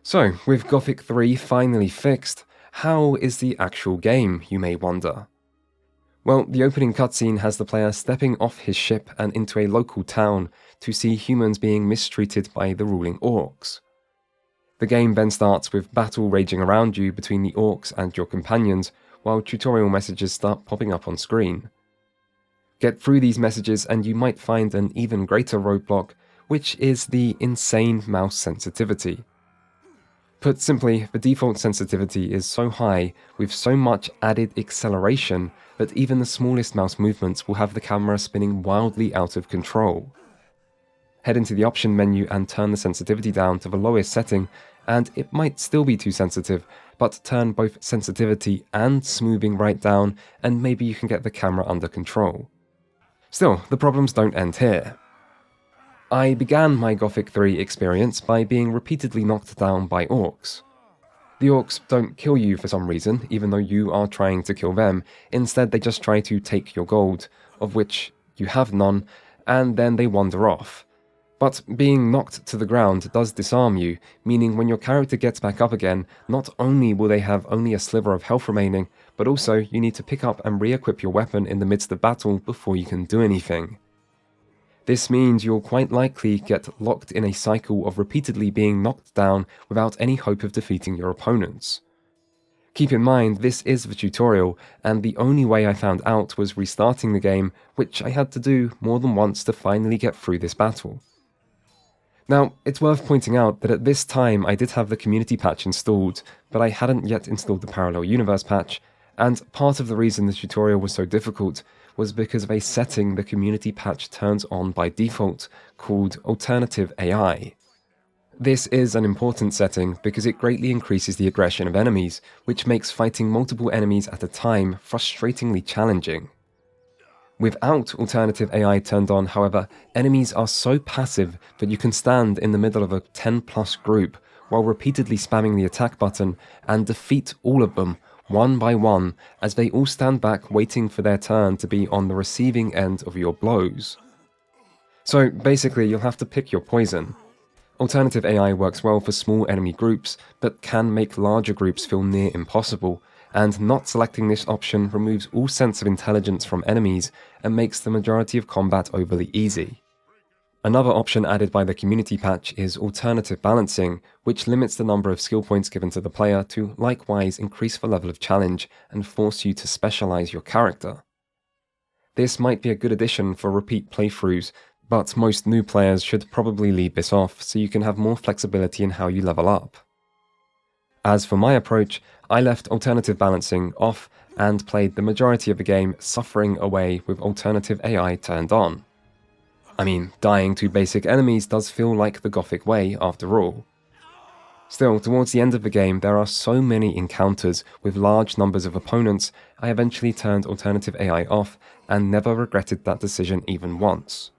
So, with Gothic 3 finally fixed, how is the actual game, you may wonder? Well, the opening cutscene has the player stepping off his ship and into a local town to see humans being mistreated by the ruling orcs. The game then starts with battle raging around you between the orcs and your companions, while tutorial messages start popping up on screen. Get through these messages and you might find an even greater roadblock, which is the insane mouse sensitivity. Put simply, the default sensitivity is so high, with so much added acceleration, that even the smallest mouse movements will have the camera spinning wildly out of control. Head into the option menu and turn the sensitivity down to the lowest setting, and it might still be too sensitive, but turn both sensitivity and smoothing right down, and maybe you can get the camera under control. Still, the problems don't end here. I began my Gothic 3 experience by being repeatedly knocked down by orcs. The orcs don't kill you for some reason, even though you are trying to kill them. Instead, they just try to take your gold, of which you have none, and then they wander off. But being knocked to the ground does disarm you, meaning when your character gets back up again, not only will they have only a sliver of health remaining, but also you need to pick up and re-equip your weapon in the midst of battle before you can do anything. This means you'll quite likely get locked in a cycle of repeatedly being knocked down without any hope of defeating your opponents. Keep in mind, this is the tutorial, and the only way I found out was restarting the game, which I had to do more than once to finally get through this battle. Now, it's worth pointing out that at this time I did have the community patch installed, but I hadn't yet installed the Parallel Universe patch, and part of the reason the tutorial was so difficult was because of a setting the community patch turns on by default, called Alternative AI. This is an important setting because it greatly increases the aggression of enemies, which makes fighting multiple enemies at a time frustratingly challenging. Without Alternative AI turned on, however, enemies are so passive that you can stand in the middle of a 10+ group while repeatedly spamming the attack button and defeat all of them, one by one, as they all stand back waiting for their turn to be on the receiving end of your blows. So basically, you'll have to pick your poison. Alternative AI works well for small enemy groups, but can make larger groups feel near impossible, and not selecting this option removes all sense of intelligence from enemies and makes the majority of combat overly easy. Another option added by the community patch is alternative balancing, which limits the number of skill points given to the player to likewise increase the level of challenge and force you to specialize your character. This might be a good addition for repeat playthroughs, but most new players should probably leave this off so you can have more flexibility in how you level up. As for my approach, I left alternative balancing off and played the majority of the game suffering away with alternative AI turned on. I mean, dying to basic enemies does feel like the Gothic way after all. Still, towards the end of the game, there are so many encounters with large numbers of opponents, I eventually turned alternative AI off and never regretted that decision even once.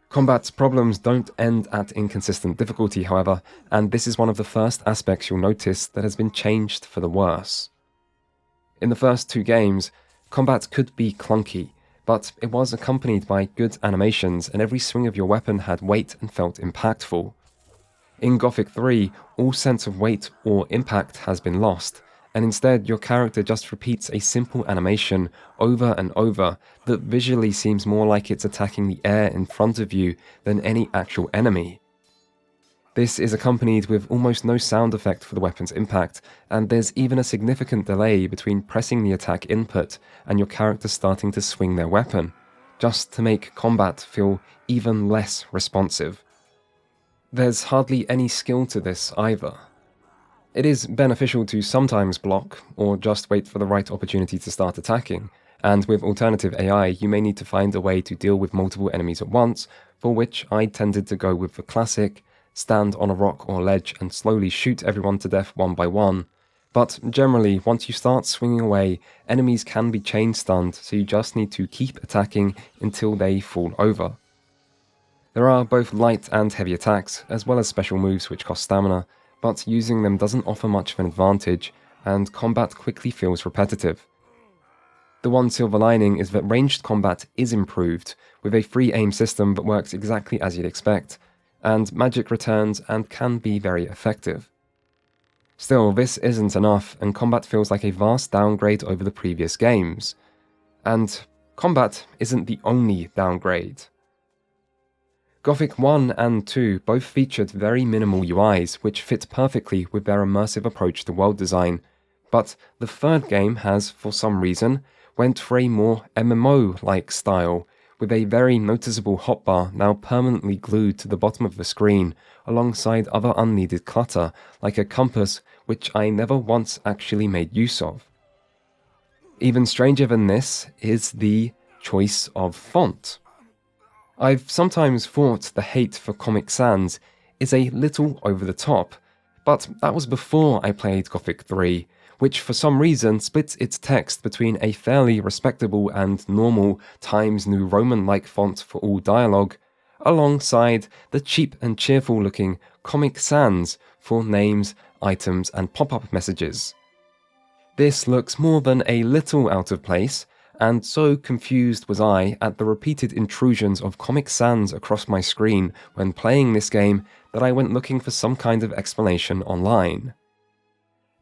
Combat's problems don't end at inconsistent difficulty, however, and this is one of the first aspects you'll notice that has been changed for the worse. In the first two games, combat could be clunky, but it was accompanied by good animations and every swing of your weapon had weight and felt impactful. In Gothic 3, all sense of weight or impact has been lost, and instead your character just repeats a simple animation over and over that visually seems more like it's attacking the air in front of you than any actual enemy. This is accompanied with almost no sound effect for the weapon's impact, and there's even a significant delay between pressing the attack input and your character starting to swing their weapon, just to make combat feel even less responsive. There's hardly any skill to this either. It is beneficial to sometimes block, or just wait for the right opportunity to start attacking, and with alternative AI you may need to find a way to deal with multiple enemies at once, for which I tended to go with the classic, stand on a rock or ledge and slowly shoot everyone to death one by one. But generally, once you start swinging away, enemies can be chain stunned, so you just need to keep attacking until they fall over. There are both light and heavy attacks, as well as special moves which cost stamina, but using them doesn't offer much of an advantage, and combat quickly feels repetitive. The one silver lining is that ranged combat is improved, with a free aim system that works exactly as you'd expect, and magic returns and can be very effective. Still, this isn't enough, and combat feels like a vast downgrade over the previous games. And combat isn't the only downgrade. Gothic 1 and 2 both featured very minimal UIs, which fit perfectly with their immersive approach to world design, but the third game has, for some reason, went for a more MMO-like style, with a very noticeable hotbar now permanently glued to the bottom of the screen, alongside other unneeded clutter, like a compass which I never once actually made use of. Even stranger than this is the choice of font. I've sometimes thought the hate for Comic Sans is a little over the top, but that was before I played Gothic 3, which for some reason splits its text between a fairly respectable and normal Times New Roman-like font for all dialogue, alongside the cheap and cheerful-looking Comic Sans for names, items, and pop-up messages. This looks more than a little out of place, and so confused was I at the repeated intrusions of Comic Sans across my screen when playing this game that I went looking for some kind of explanation online.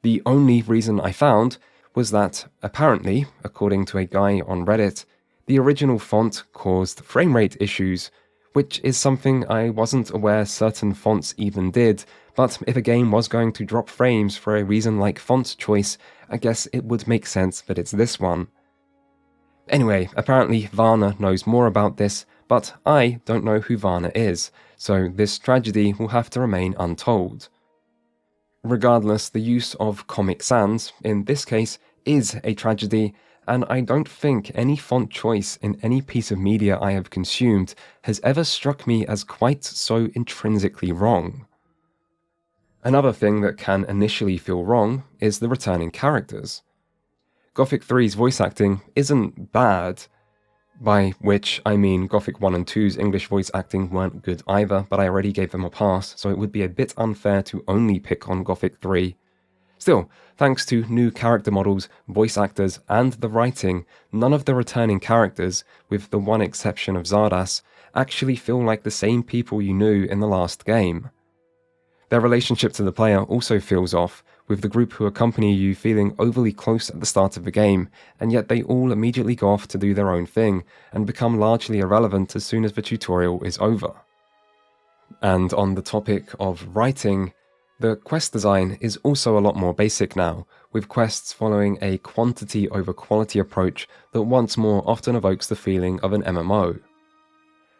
The only reason I found was that, apparently, according to a guy on Reddit, the original font caused frame rate issues, which is something I wasn't aware certain fonts even did, but if a game was going to drop frames for a reason like font choice, I guess it would make sense that it's this one. Anyway, apparently Varna knows more about this, but I don't know who Varna is, so this tragedy will have to remain untold. Regardless, the use of Comic Sans, in this case, is a tragedy, and I don't think any font choice in any piece of media I have consumed has ever struck me as quite so intrinsically wrong. Another thing that can initially feel wrong is the returning characters. Gothic 3's voice acting isn't bad, by which I mean Gothic 1 and 2's English voice acting weren't good either, but I already gave them a pass, so it would be a bit unfair to only pick on Gothic 3. Still, thanks to new character models, voice actors, and the writing, none of the returning characters, with the one exception of Zardas, actually feel like the same people you knew in the last game. Their relationship to the player also feels off, with the group who accompany you feeling overly close at the start of the game, and yet they all immediately go off to do their own thing, and become largely irrelevant as soon as the tutorial is over. And on the topic of writing, the quest design is also a lot more basic now, with quests following a quantity over quality approach that once more often evokes the feeling of an MMO.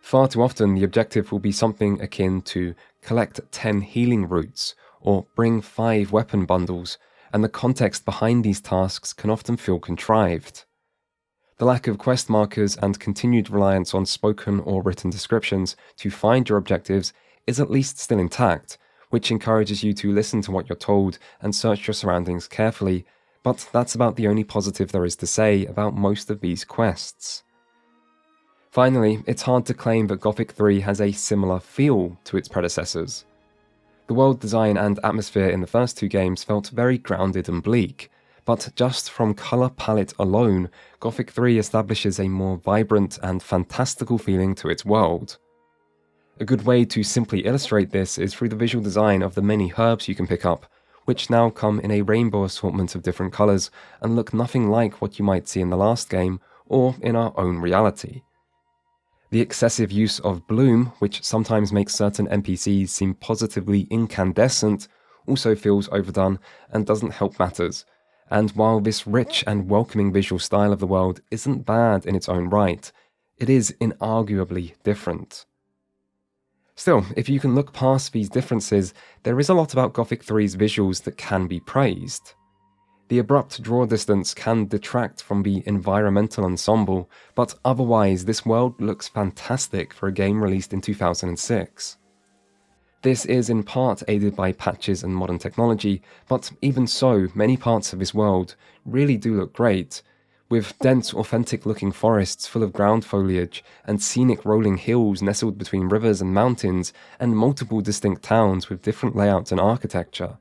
Far too often the objective will be something akin to collect 10 healing roots, or bring 5 weapon bundles, and the context behind these tasks can often feel contrived. The lack of quest markers and continued reliance on spoken or written descriptions to find your objectives is at least still intact, which encourages you to listen to what you're told and search your surroundings carefully, but that's about the only positive there is to say about most of these quests. Finally, it's hard to claim that Gothic 3 has a similar feel to its predecessors. The world design and atmosphere in the first two games felt very grounded and bleak, but just from colour palette alone, Gothic 3 establishes a more vibrant and fantastical feeling to its world. A good way to simply illustrate this is through the visual design of the many herbs you can pick up, which now come in a rainbow assortment of different colours and look nothing like what you might see in the last game or in our own reality. The excessive use of bloom, which sometimes makes certain NPCs seem positively incandescent, also feels overdone and doesn't help matters. And while this rich and welcoming visual style of the world isn't bad in its own right, it is inarguably different. Still, if you can look past these differences, there is a lot about Gothic 3's visuals that can be praised. The abrupt draw distance can detract from the environmental ensemble, but otherwise this world looks fantastic for a game released in 2006. This is in part aided by patches and modern technology, but even so, many parts of this world really do look great, with dense, authentic-looking forests full of ground foliage, and scenic rolling hills nestled between rivers and mountains, and multiple distinct towns with different layouts and architecture.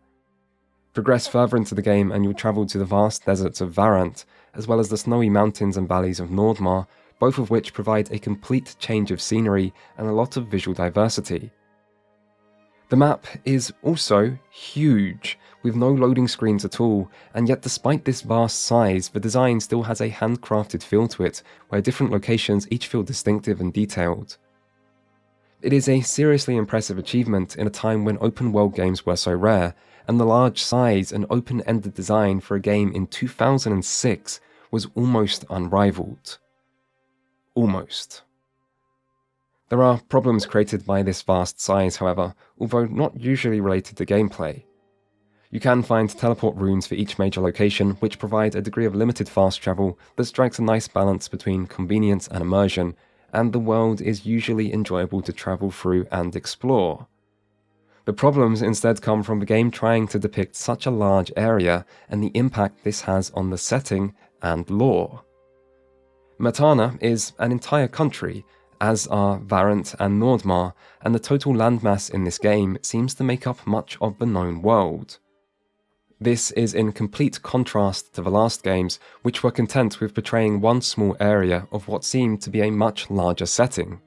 Progress further into the game and you'll travel to the vast deserts of Varant, as well as the snowy mountains and valleys of Nordmar, both of which provide a complete change of scenery and a lot of visual diversity. The map is also huge, with no loading screens at all, and yet despite this vast size, the design still has a handcrafted feel to it, where different locations each feel distinctive and detailed. It is a seriously impressive achievement in a time when open world games were so rare, and the large size and open-ended design for a game in 2006 was almost unrivaled. Almost. There are problems created by this vast size, however, although not usually related to gameplay. You can find teleport runes for each major location, which provide a degree of limited fast travel that strikes a nice balance between convenience and immersion, and the world is usually enjoyable to travel through and explore. The problems instead come from the game trying to depict such a large area and the impact this has on the setting and lore. Matana is an entire country, as are Varant and Nordmar, and the total landmass in this game seems to make up much of the known world. This is in complete contrast to the last games, which were content with portraying one small area of what seemed to be a much larger setting.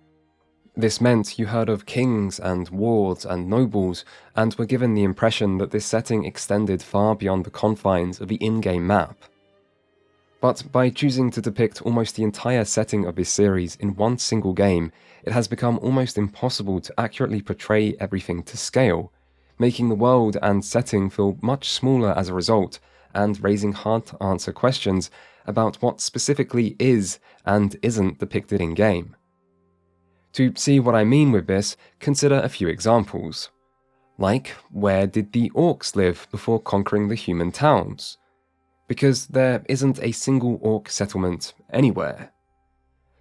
This meant you heard of kings and wards and nobles, and were given the impression that this setting extended far beyond the confines of the in-game map. But by choosing to depict almost the entire setting of this series in one single game, it has become almost impossible to accurately portray everything to scale, making the world and setting feel much smaller as a result, and raising hard-to-answer questions about what specifically is and isn't depicted in-game. To see what I mean with this, consider a few examples. Like, where did the orcs live before conquering the human towns? Because there isn't a single orc settlement anywhere.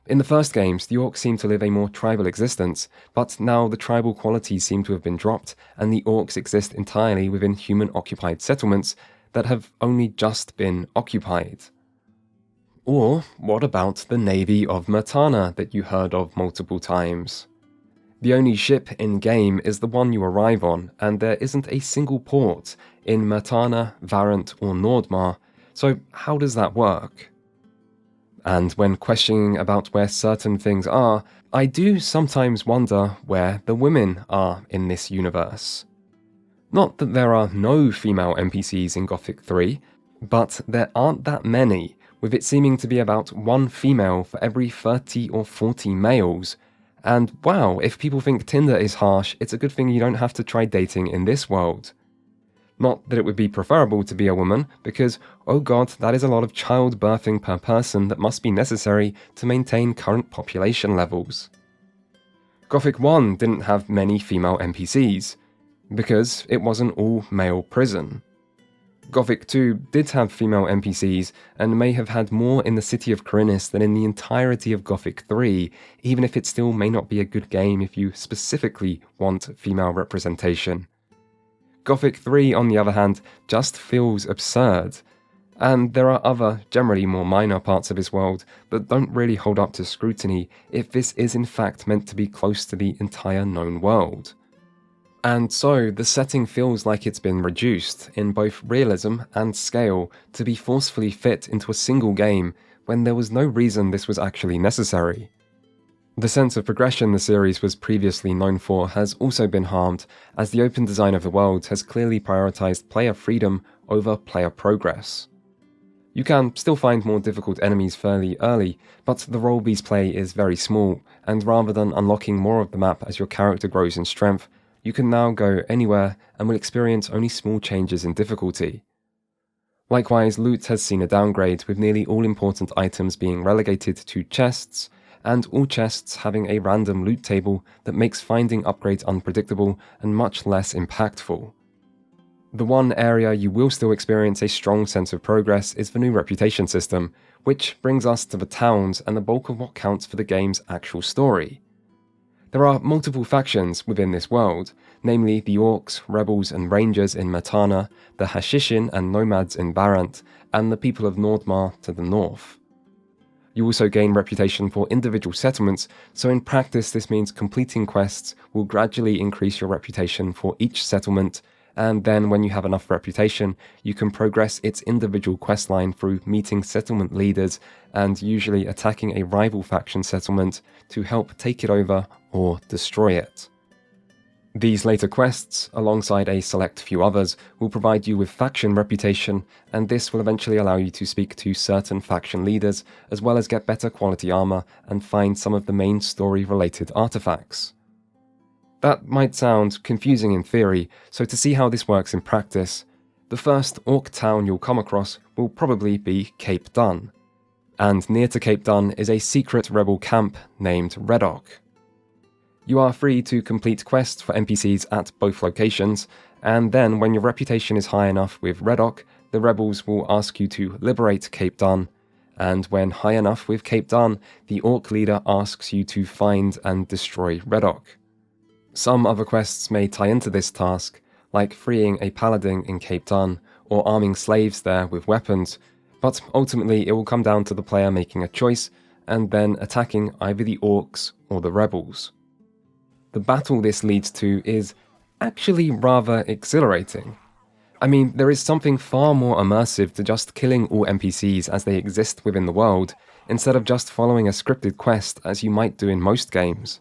In the first games, the orcs seemed to live a more tribal existence, but now the tribal qualities seem to have been dropped, and the orcs exist entirely within human-occupied settlements that have only just been occupied. Or what about the Navy of Matana that you heard of multiple times? The only ship in-game is the one you arrive on, and there isn't a single port in Matana, Varant, or Nordmar, so how does that work? And when questioning about where certain things are, I do sometimes wonder where the women are in this universe. Not that there are no female NPCs in Gothic 3, but there aren't that many, with it seeming to be about one female for every 30 or 40 males. And wow, if people think Tinder is harsh, it's a good thing you don't have to try dating in this world. Not that it would be preferable to be a woman, because, oh god, that is a lot of childbirthing per person that must be necessary to maintain current population levels. Gothic 1 didn't have many female NPCs, because it was an all-male prison. Gothic 2 did have female NPCs, and may have had more in the city of Khorinis than in the entirety of Gothic 3, even if it still may not be a good game if you specifically want female representation. Gothic 3, on the other hand, just feels absurd, and there are other, generally more minor parts of this world that don't really hold up to scrutiny if this is in fact meant to be close to the entire known world. And so, the setting feels like it's been reduced, in both realism and scale, to be forcefully fit into a single game when there was no reason this was actually necessary. The sense of progression the series was previously known for has also been harmed, as the open design of the world has clearly prioritized player freedom over player progress. You can still find more difficult enemies fairly early, but the role beast play is very small, and rather than unlocking more of the map as your character grows in strength, you can now go anywhere and will experience only small changes in difficulty. Likewise, loot has seen a downgrade, with nearly all important items being relegated to chests, and all chests having a random loot table that makes finding upgrades unpredictable and much less impactful. The one area you will still experience a strong sense of progress is the new reputation system, which brings us to the towns and the bulk of what counts for the game's actual story. There are multiple factions within this world, namely the Orcs, Rebels and Rangers in Matana, the Hashishin and Nomads in Barant, and the people of Nordmar to the north. You also gain reputation for individual settlements, so in practice this means completing quests will gradually increase your reputation for each settlement, and then when you have enough reputation, you can progress its individual questline through meeting settlement leaders and usually attacking a rival faction settlement to help take it over or destroy it. These later quests, alongside a select few others, will provide you with faction reputation, and this will eventually allow you to speak to certain faction leaders, as well as get better quality armor and find some of the main story-related artifacts. That might sound confusing in theory, so to see how this works in practice, the first Orc town you'll come across will probably be Cape Dun. And near to Cape Dun is a secret rebel camp named Redoc. You are free to complete quests for NPCs at both locations, and then when your reputation is high enough with Redoc, the rebels will ask you to liberate Cape Dun, and when high enough with Cape Dun, the Orc leader asks you to find and destroy Redoc. Some other quests may tie into this task, like freeing a paladin in Cape Dun or arming slaves there with weapons, but ultimately it will come down to the player making a choice and then attacking either the Orcs or the rebels. The battle this leads to is actually rather exhilarating. I mean, there is something far more immersive to just killing all NPCs as they exist within the world, instead of just following a scripted quest as you might do in most games.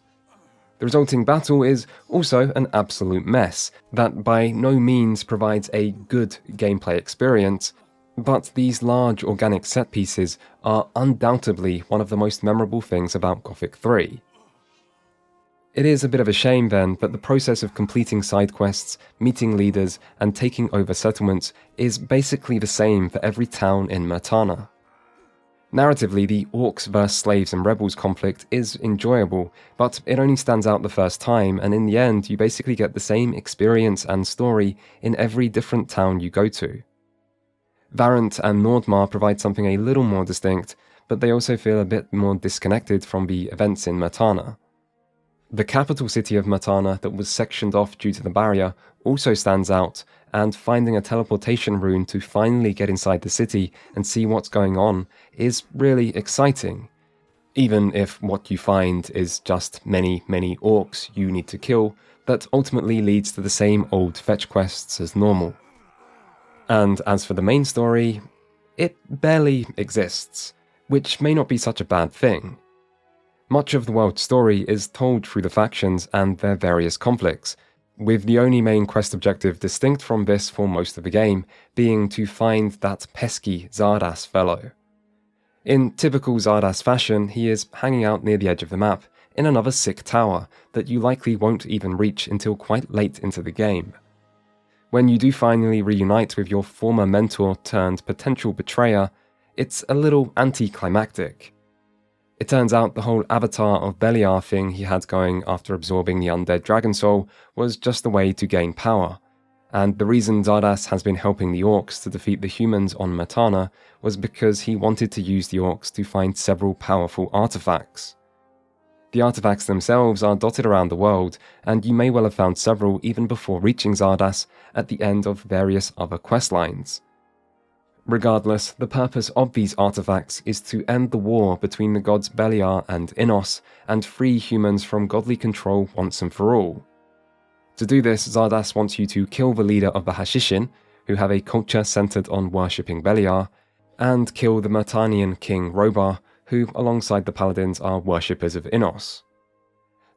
The resulting battle is also an absolute mess, that by no means provides a good gameplay experience, but these large organic set pieces are undoubtedly one of the most memorable things about Gothic 3. It is a bit of a shame then that the process of completing side quests, meeting leaders, and taking over settlements is basically the same for every town in Matana. Narratively, the Orcs vs Slaves and Rebels conflict is enjoyable, but it only stands out the first time, and in the end you basically get the same experience and story in every different town you go to. Varant and Nordmar provide something a little more distinct, but they also feel a bit more disconnected from the events in Matana. The capital city of Matana that was sectioned off due to the barrier also stands out, and finding a teleportation rune to finally get inside the city and see what's going on is really exciting, even if what you find is just many orcs you need to kill that ultimately leads to the same old fetch quests as normal. And as for the main story, it barely exists, which may not be such a bad thing. Much of the world's story is told through the factions and their various conflicts, with the only main quest objective distinct from this for most of the game being to find that pesky Zardas fellow. In typical Zardas fashion, he is hanging out near the edge of the map, in another sick tower that you likely won't even reach until quite late into the game. When you do finally reunite with your former mentor turned potential betrayer, it's a little anticlimactic. It turns out the whole Avatar of Beliar thing he had going after absorbing the undead dragon soul was just a way to gain power, and the reason Zardas has been helping the Orcs to defeat the humans on Matana was because he wanted to use the Orcs to find several powerful artifacts. The artifacts themselves are dotted around the world, and you may well have found several even before reaching Zardas at the end of various other questlines. Regardless, the purpose of these artifacts is to end the war between the gods Beliar and Innos and free humans from godly control once and for all. To do this, Zardas wants you to kill the leader of the Hashishin, who have a culture centered on worshipping Beliar, and kill the Matanian king Robar, who alongside the paladins are worshippers of Innos.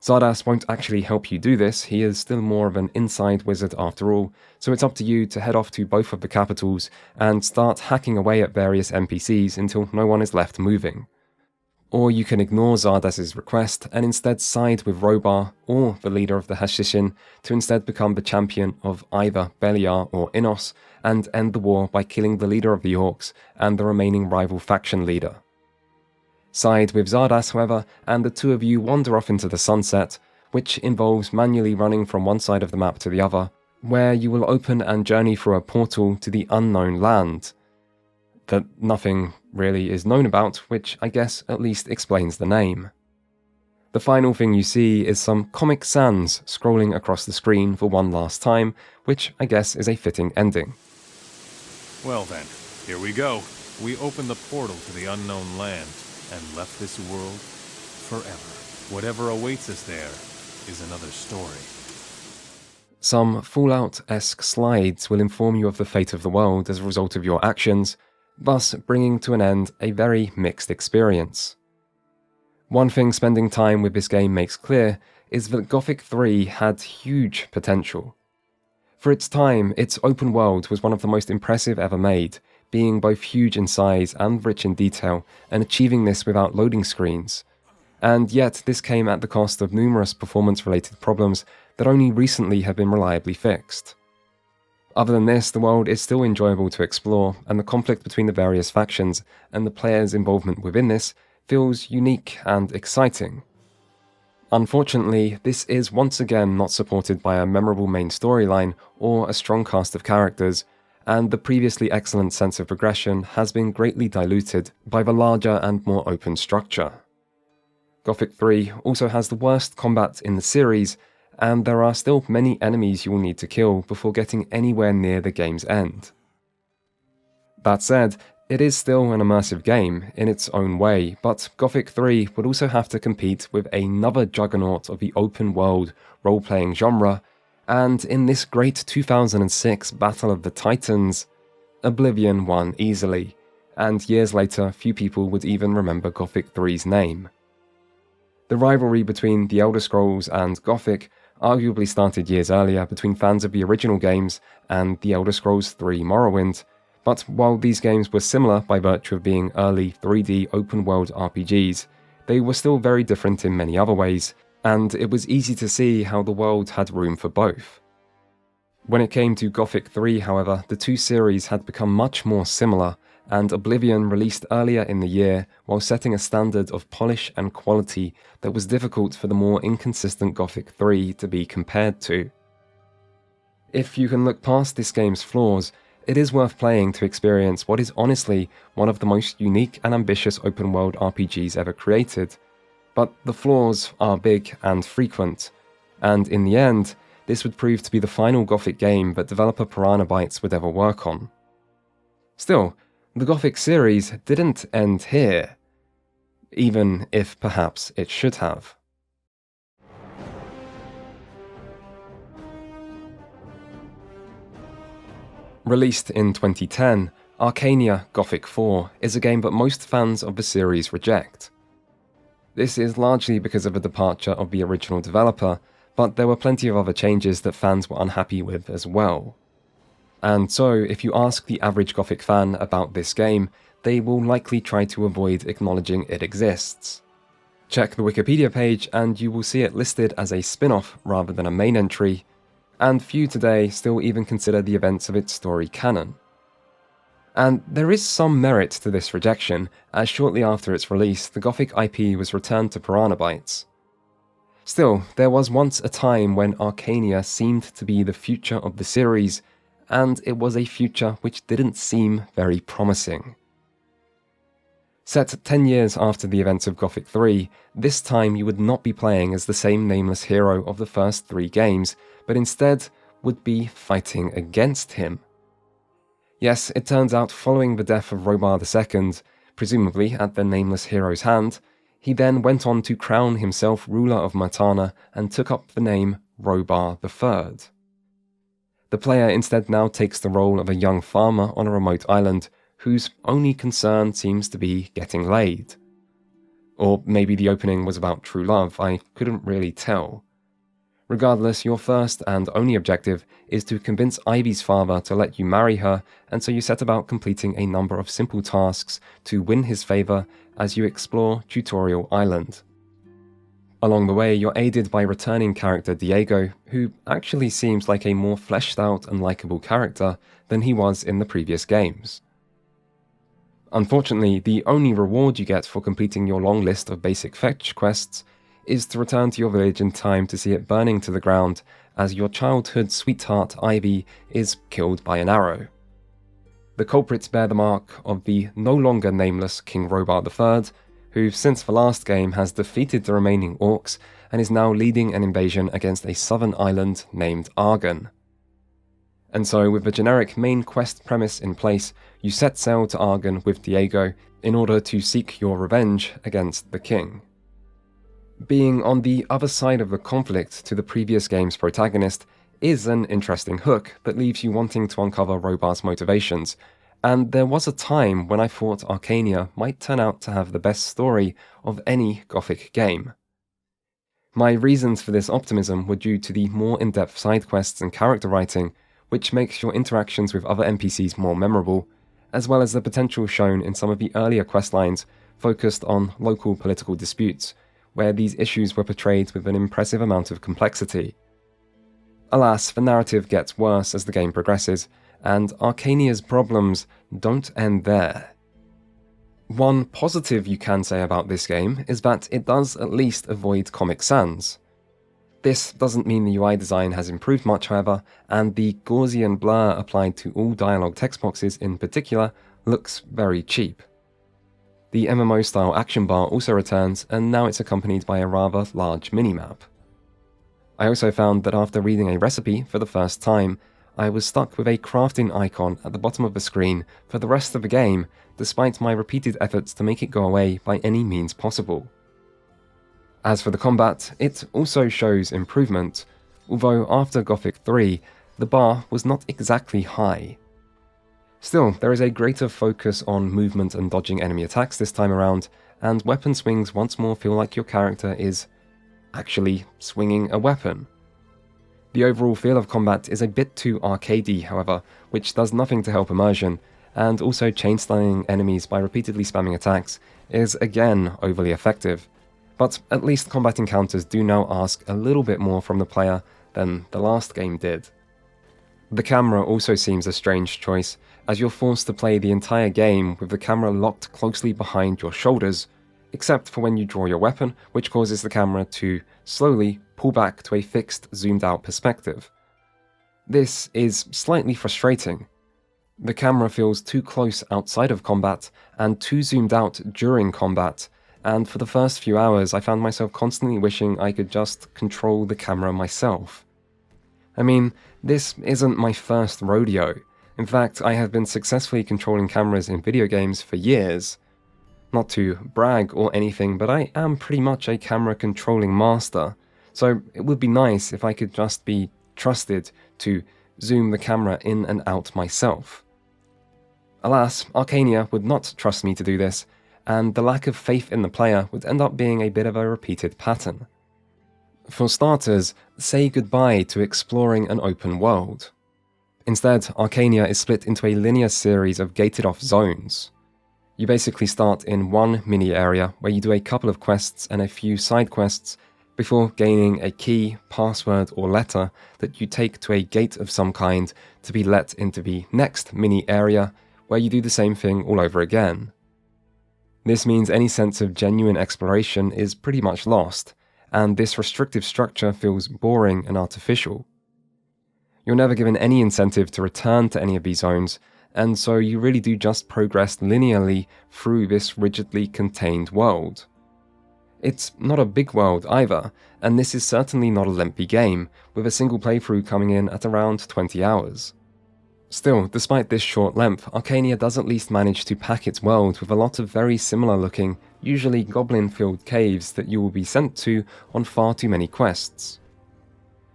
Zardas won't actually help you do this, he is still more of an inside wizard after all, so it's up to you to head off to both of the capitals and start hacking away at various NPCs until no one is left moving. Or you can ignore Zardas' request and instead side with Robar, or the leader of the Hashishin, to instead become the champion of either Beliar or Innos, and end the war by killing the leader of the Orcs and the remaining rival faction leader. Side with Zardas, however, and the two of you wander off into the sunset, which involves manually running from one side of the map to the other, where you will open and journey through a portal to the unknown land that nothing really is known about, which I guess at least explains the name. The final thing you see is some Comic Sans scrolling across the screen for one last time, which I guess is a fitting ending. Well then, here we go. We opened the portal to the unknown land and left this world forever. Whatever awaits us there is another story. Some Fallout-esque slides will inform you of the fate of the world as a result of your actions, thus bringing to an end a very mixed experience. One thing spending time with this game makes clear is that Gothic 3 had huge potential. For its time, its open world was one of the most impressive ever made, being both huge in size and rich in detail, and achieving this without loading screens. And yet this came at the cost of numerous performance-related problems that only recently have been reliably fixed. Other than this, the world is still enjoyable to explore, and the conflict between the various factions and the players' involvement within this feels unique and exciting. Unfortunately, this is once again not supported by a memorable main storyline or a strong cast of characters, and the previously excellent sense of progression has been greatly diluted by the larger and more open structure. Gothic 3 also has the worst combat in the series, and there are still many enemies you will need to kill before getting anywhere near the game's end. That said, it is still an immersive game in its own way, but Gothic 3 would also have to compete with another juggernaut of the open world role-playing genre, and in this great 2006 Battle of the Titans, Oblivion won easily, and years later few people would even remember Gothic 3's name. The rivalry between The Elder Scrolls and Gothic arguably started years earlier between fans of the original games and The Elder Scrolls III Morrowind, but while these games were similar by virtue of being early 3D open-world RPGs, they were still very different in many other ways, and it was easy to see how the world had room for both. When it came to Gothic 3, however, the two series had become much more similar, and Oblivion released earlier in the year while setting a standard of polish and quality that was difficult for the more inconsistent Gothic 3 to be compared to. If you can look past this game's flaws, it is worth playing to experience what is honestly one of the most unique and ambitious open-world RPGs ever created, but the flaws are big and frequent, and in the end, this would prove to be the final Gothic game that developer Piranha Bytes would ever work on. Still, the Gothic series didn't end here, even if perhaps it should have. Released in 2010, Arcania Gothic 4 is a game that most fans of the series reject. This is largely because of the departure of the original developer, but there were plenty of other changes that fans were unhappy with as well. And so, if you ask the average Gothic fan about this game, they will likely try to avoid acknowledging it exists. Check the Wikipedia page and you will see it listed as a spin-off rather than a main entry, and few today still even consider the events of its story canon. And there is some merit to this rejection, as shortly after its release, the Gothic IP was returned to Piranha Bytes. Still, there was once a time when Arcania seemed to be the future of the series, and it was a future which didn't seem very promising. Set 10 years after the events of Gothic 3, this time you would not be playing as the same nameless hero of the first 3 games, but instead would be fighting against him. Yes, it turns out following the death of Robar II, presumably at the nameless hero's hand, he then went on to crown himself ruler of Martana and took up the name Robar III. The player instead now takes the role of a young farmer on a remote island, whose only concern seems to be getting laid. Or maybe the opening was about true love, I couldn't really tell. Regardless, your first and only objective is to convince Ivy's father to let you marry her, and so you set about completing a number of simple tasks to win his favour as you explore Tutorial Island. Along the way, you're aided by returning character Diego, who actually seems like a more fleshed out and likeable character than he was in the previous games. Unfortunately, the only reward you get for completing your long list of basic fetch quests is to return to your village in time to see it burning to the ground as your childhood sweetheart Ivy is killed by an arrow. The culprits bear the mark of the no longer nameless King Robar III, who since the last game has defeated the remaining orcs and is now leading an invasion against a southern island named Argon. And so, with the generic main quest premise in place, you set sail to Argon with Diego in order to seek your revenge against the king. Being on the other side of the conflict to the previous game's protagonist is an interesting hook that leaves you wanting to uncover Robar's motivations, and there was a time when I thought Arcania might turn out to have the best story of any Gothic game. My reasons for this optimism were due to the more in-depth side quests and character writing, which makes your interactions with other NPCs more memorable, as well as the potential shown in some of the earlier questlines focused on local political disputes, where these issues were portrayed with an impressive amount of complexity. Alas, the narrative gets worse as the game progresses, and Arcania's problems don't end there. One positive you can say about this game is that it does at least avoid Comic Sans. This doesn't mean the UI design has improved much, however, and the Gaussian blur applied to all dialogue text boxes in particular looks very cheap. The MMO-style action bar also returns, and now it's accompanied by a rather large minimap. I also found that after reading a recipe for the first time, I was stuck with a crafting icon at the bottom of the screen for the rest of the game, despite my repeated efforts to make it go away by any means possible. As for the combat, it also shows improvement, although after Gothic 3, the bar was not exactly high. Still, there is a greater focus on movement and dodging enemy attacks this time around, and weapon swings once more feel like your character is actually swinging a weapon. The overall feel of combat is a bit too arcadey, however, which does nothing to help immersion, and also chain-stunning enemies by repeatedly spamming attacks is again overly effective. But at least combat encounters do now ask a little bit more from the player than the last game did. The camera also seems a strange choice, as you're forced to play the entire game with the camera locked closely behind your shoulders, except for when you draw your weapon, which causes the camera to slowly pull back to a fixed, zoomed-out perspective. This is slightly frustrating. The camera feels too close outside of combat, and too zoomed out during combat, and for the first few hours I found myself constantly wishing I could just control the camera myself. I mean, this isn't my first rodeo. In fact, I have been successfully controlling cameras in video games for years. Not to brag or anything, but I am pretty much a camera controlling master, so it would be nice if I could just be trusted to zoom the camera in and out myself. Alas, Arcania would not trust me to do this, and the lack of faith in the player would end up being a bit of a repeated pattern. For starters, say goodbye to exploring an open world. Instead, Arcania is split into a linear series of gated-off zones. You basically start in one mini-area where you do a couple of quests and a few side quests before gaining a key, password, or letter that you take to a gate of some kind to be let into the next mini-area where you do the same thing all over again. This means any sense of genuine exploration is pretty much lost, and this restrictive structure feels boring and artificial. You're never given any incentive to return to any of these zones, and so you really do just progress linearly through this rigidly contained world. It's not a big world either, and this is certainly not a lengthy game, with a single playthrough coming in at around 20 hours. Still, despite this short length, Arcania does at least manage to pack its world with a lot of very similar looking, usually goblin-filled caves that you will be sent to on far too many quests.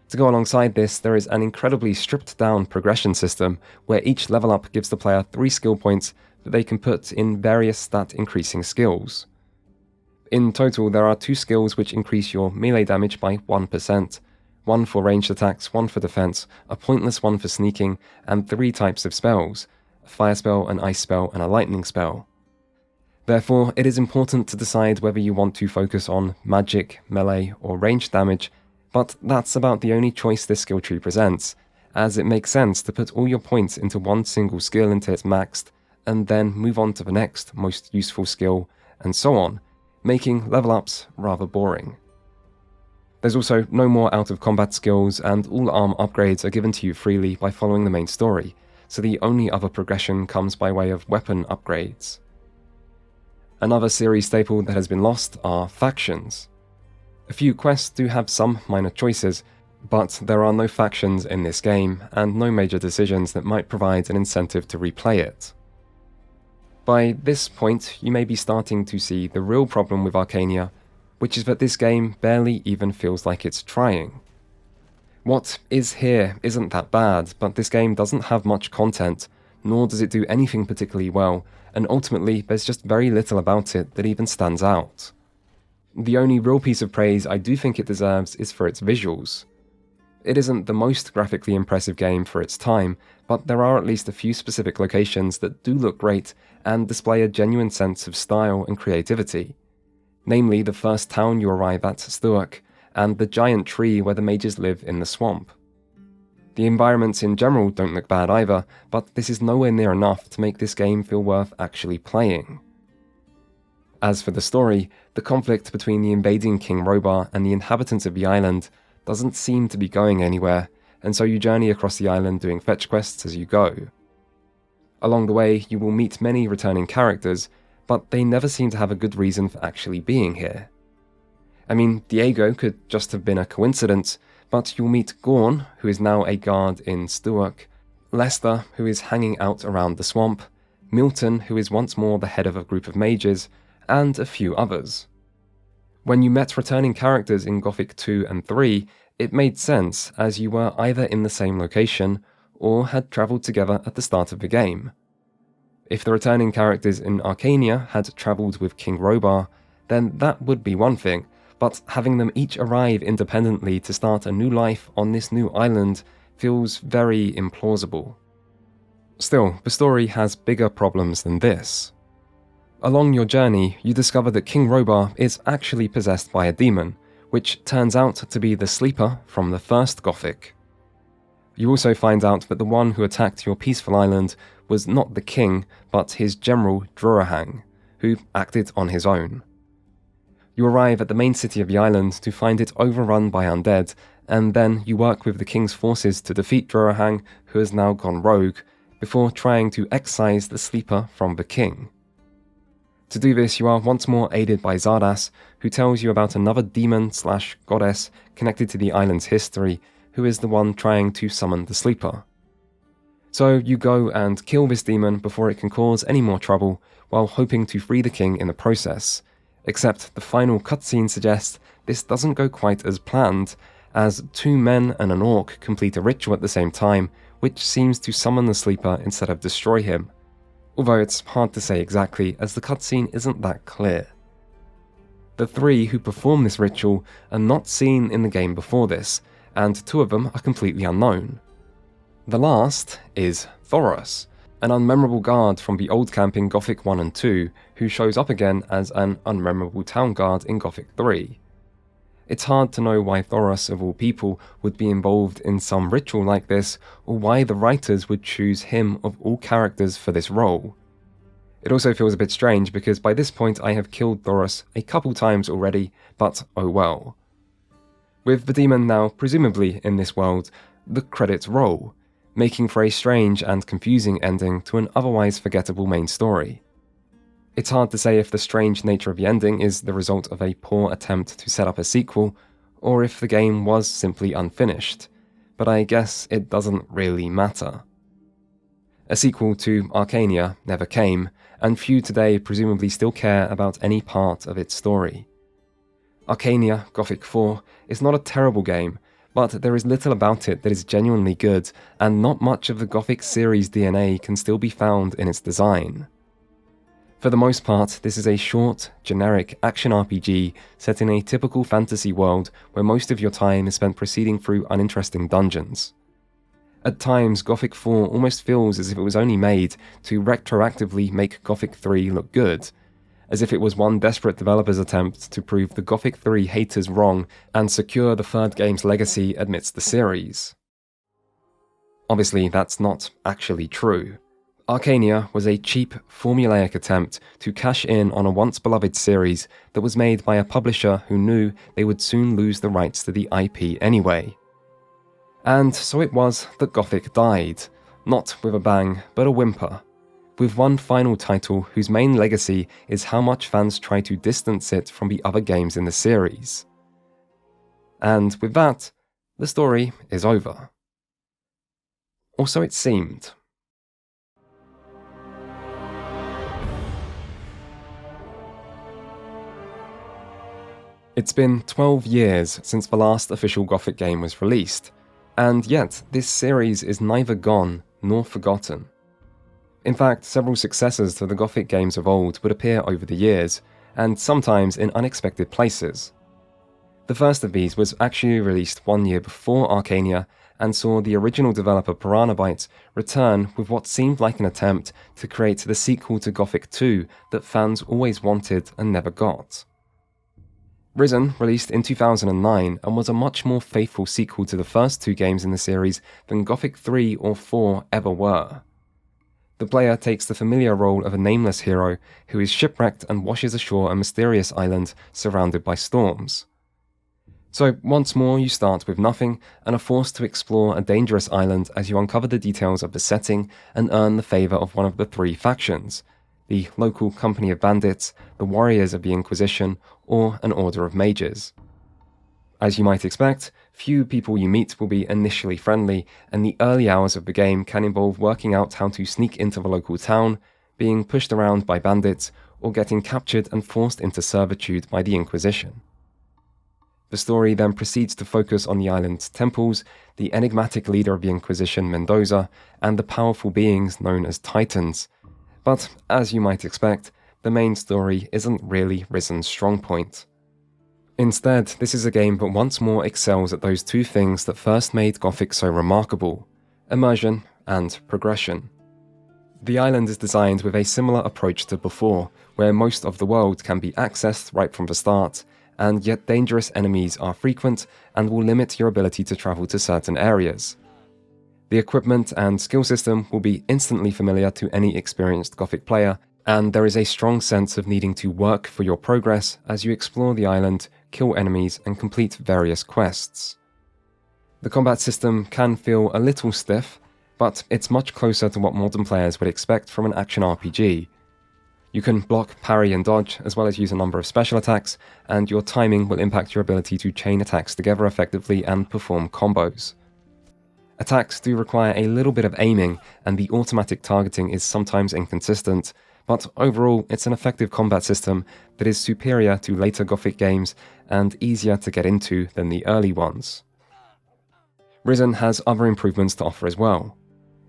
To go alongside this, there is an incredibly stripped-down progression system where each level up gives the player 3 skill points that they can put in various stat-increasing skills. In total, there are 2 skills which increase your melee damage by 1%, one for ranged attacks, one for defense, a pointless one for sneaking, and 3 types of spells, a fire spell, an ice spell, and a lightning spell. Therefore, it is important to decide whether you want to focus on magic, melee, or ranged damage, but that's about the only choice this skill tree presents, as it makes sense to put all your points into one single skill until it's maxed, and then move on to the next most useful skill, and so on, making level ups rather boring. There's also no more out-of-combat skills, and all arm upgrades are given to you freely by following the main story, so the only other progression comes by way of weapon upgrades. Another series staple that has been lost are factions. A few quests do have some minor choices, but there are no factions in this game, and no major decisions that might provide an incentive to replay it. By this point, you may be starting to see the real problem with Arcania, which is that this game barely even feels like it's trying. What is here isn't that bad, but this game doesn't have much content, nor does it do anything particularly well, and ultimately there's just very little about it that even stands out. The only real piece of praise I do think it deserves is for its visuals. It isn't the most graphically impressive game for its time, but there are at least a few specific locations that do look great and display a genuine sense of style and creativity. Namely, the first town you arrive at, Stuart, and the giant tree where the mages live in the swamp. The environments in general don't look bad either, but this is nowhere near enough to make this game feel worth actually playing. As for the story, the conflict between the invading King Robar and the inhabitants of the island doesn't seem to be going anywhere, and so you journey across the island doing fetch quests as you go. Along the way, you will meet many returning characters, but they never seem to have a good reason for actually being here. I mean, Diego could just have been a coincidence, but you'll meet Gorn, who is now a guard in Stuart, Lester, who is hanging out around the swamp, Milton, who is once more the head of a group of mages, and a few others. When you met returning characters in Gothic 2 and 3, it made sense, as you were either in the same location, or had travelled together at the start of the game. If the returning characters in Arcania had travelled with King Robar, then that would be one thing, but having them each arrive independently to start a new life on this new island feels very implausible. Still, the story has bigger problems than this. Along your journey, you discover that King Robar is actually possessed by a demon, which turns out to be the Sleeper from the first Gothic. You also find out that the one who attacked your peaceful island was not the king, but his general Drurahang, who acted on his own. You arrive at the main city of the island to find it overrun by undead, and then you work with the king's forces to defeat Drurahang, who has now gone rogue, before trying to excise the Sleeper from the king. To do this, you are once more aided by Zardas, who tells you about another demon/goddess connected to the island's history, who is the one trying to summon the Sleeper. So you go and kill this demon before it can cause any more trouble, while hoping to free the king in the process. Except the final cutscene suggests this doesn't go quite as planned, as 2 men and an orc complete a ritual at the same time, which seems to summon the Sleeper instead of destroy him. Although it's hard to say exactly, as the cutscene isn't that clear. The 3 who perform this ritual are not seen in the game before this, and 2 of them are completely unknown. The last is Thoros, an unmemorable guard from the old camp in Gothic 1 and 2, who shows up again as an unmemorable town guard in Gothic 3. It's hard to know why Thoros, of all people, would be involved in some ritual like this, or why the writers would choose him of all characters for this role. It also feels a bit strange because by this point I have killed Thoros a couple times already, but oh well. With the demon now presumably in this world, the credits roll, making for a strange and confusing ending to an otherwise forgettable main story. It's hard to say if the strange nature of the ending is the result of a poor attempt to set up a sequel, or if the game was simply unfinished, but I guess it doesn't really matter. A sequel to Arcania never came, and few today presumably still care about any part of its story. Arcania Gothic 4 is not a terrible game, but there is little about it that is genuinely good, and not much of the Gothic series DNA can still be found in its design. For the most part, this is a short, generic action RPG set in a typical fantasy world where most of your time is spent proceeding through uninteresting dungeons. At times, Gothic 4 almost feels as if it was only made to retroactively make Gothic 3 look good, as if it was one desperate developer's attempt to prove the Gothic 3 haters wrong and secure the third game's legacy amidst the series. Obviously, that's not actually true. Arcania was a cheap, formulaic attempt to cash in on a once-beloved series that was made by a publisher who knew they would soon lose the rights to the IP anyway. And so it was that Gothic died, not with a bang, but a whimper, with one final title whose main legacy is how much fans try to distance it from the other games in the series. And with that, the story is over. Or so it seemed. It's been 12 years since the last official Gothic game was released, and yet this series is neither gone nor forgotten. In fact, several successors to the Gothic games of old would appear over the years, and sometimes in unexpected places. The first of these was actually released 1 year before Arcania, and saw the original developer Piranha Bytes return with what seemed like an attempt to create the sequel to Gothic 2 that fans always wanted and never got. Risen released in 2009 and was a much more faithful sequel to the first two games in the series than Gothic 3 or 4 ever were. The player takes the familiar role of a nameless hero who is shipwrecked and washes ashore a mysterious island surrounded by storms. So once more you start with nothing and are forced to explore a dangerous island as you uncover the details of the setting and earn the favour of one of the three factions, the local company of bandits, the warriors of the Inquisition, or an order of mages. As you might expect, few people you meet will be initially friendly, and the early hours of the game can involve working out how to sneak into the local town, being pushed around by bandits, or getting captured and forced into servitude by the Inquisition. The story then proceeds to focus on the island's temples, the enigmatic leader of the Inquisition, Mendoza, and the powerful beings known as Titans. But, as you might expect, the main story isn't really Risen's strong point. Instead, this is a game that once more excels at those two things that first made Gothic so remarkable: immersion and progression. The island is designed with a similar approach to before, where most of the world can be accessed right from the start, and yet dangerous enemies are frequent and will limit your ability to travel to certain areas. The equipment and skill system will be instantly familiar to any experienced Gothic player, and there is a strong sense of needing to work for your progress as you explore the island, kill enemies, and complete various quests. The combat system can feel a little stiff, but it's much closer to what modern players would expect from an action RPG. You can block, parry, and dodge, as well as use a number of special attacks, and your timing will impact your ability to chain attacks together effectively and perform combos. Attacks do require a little bit of aiming, and the automatic targeting is sometimes inconsistent, but overall it's an effective combat system that is superior to later Gothic games and easier to get into than the early ones. Risen has other improvements to offer as well.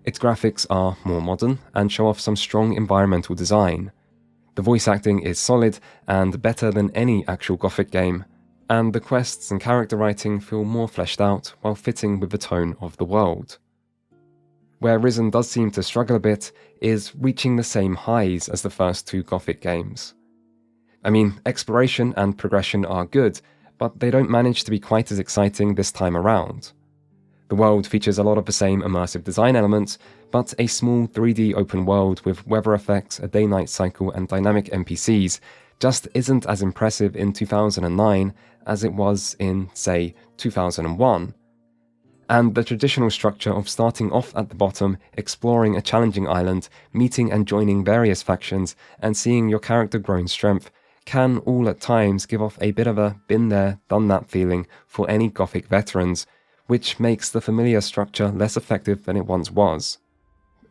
Its graphics are more modern and show off some strong environmental design. The voice acting is solid and better than any actual Gothic game, and the quests and character writing feel more fleshed out while fitting with the tone of the world. Where Risen does seem to struggle a bit is reaching the same highs as the first two Gothic games. I mean, exploration and progression are good, but they don't manage to be quite as exciting this time around. The world features a lot of the same immersive design elements, but a small 3D open world with weather effects, a day-night cycle, and dynamic NPCs just isn't as impressive in 2009 as it was in, say, 2001. And the traditional structure of starting off at the bottom, exploring a challenging island, meeting and joining various factions, and seeing your character grow in strength can all at times give off a bit of a been there, done that feeling for any Gothic veterans, which makes the familiar structure less effective than it once was.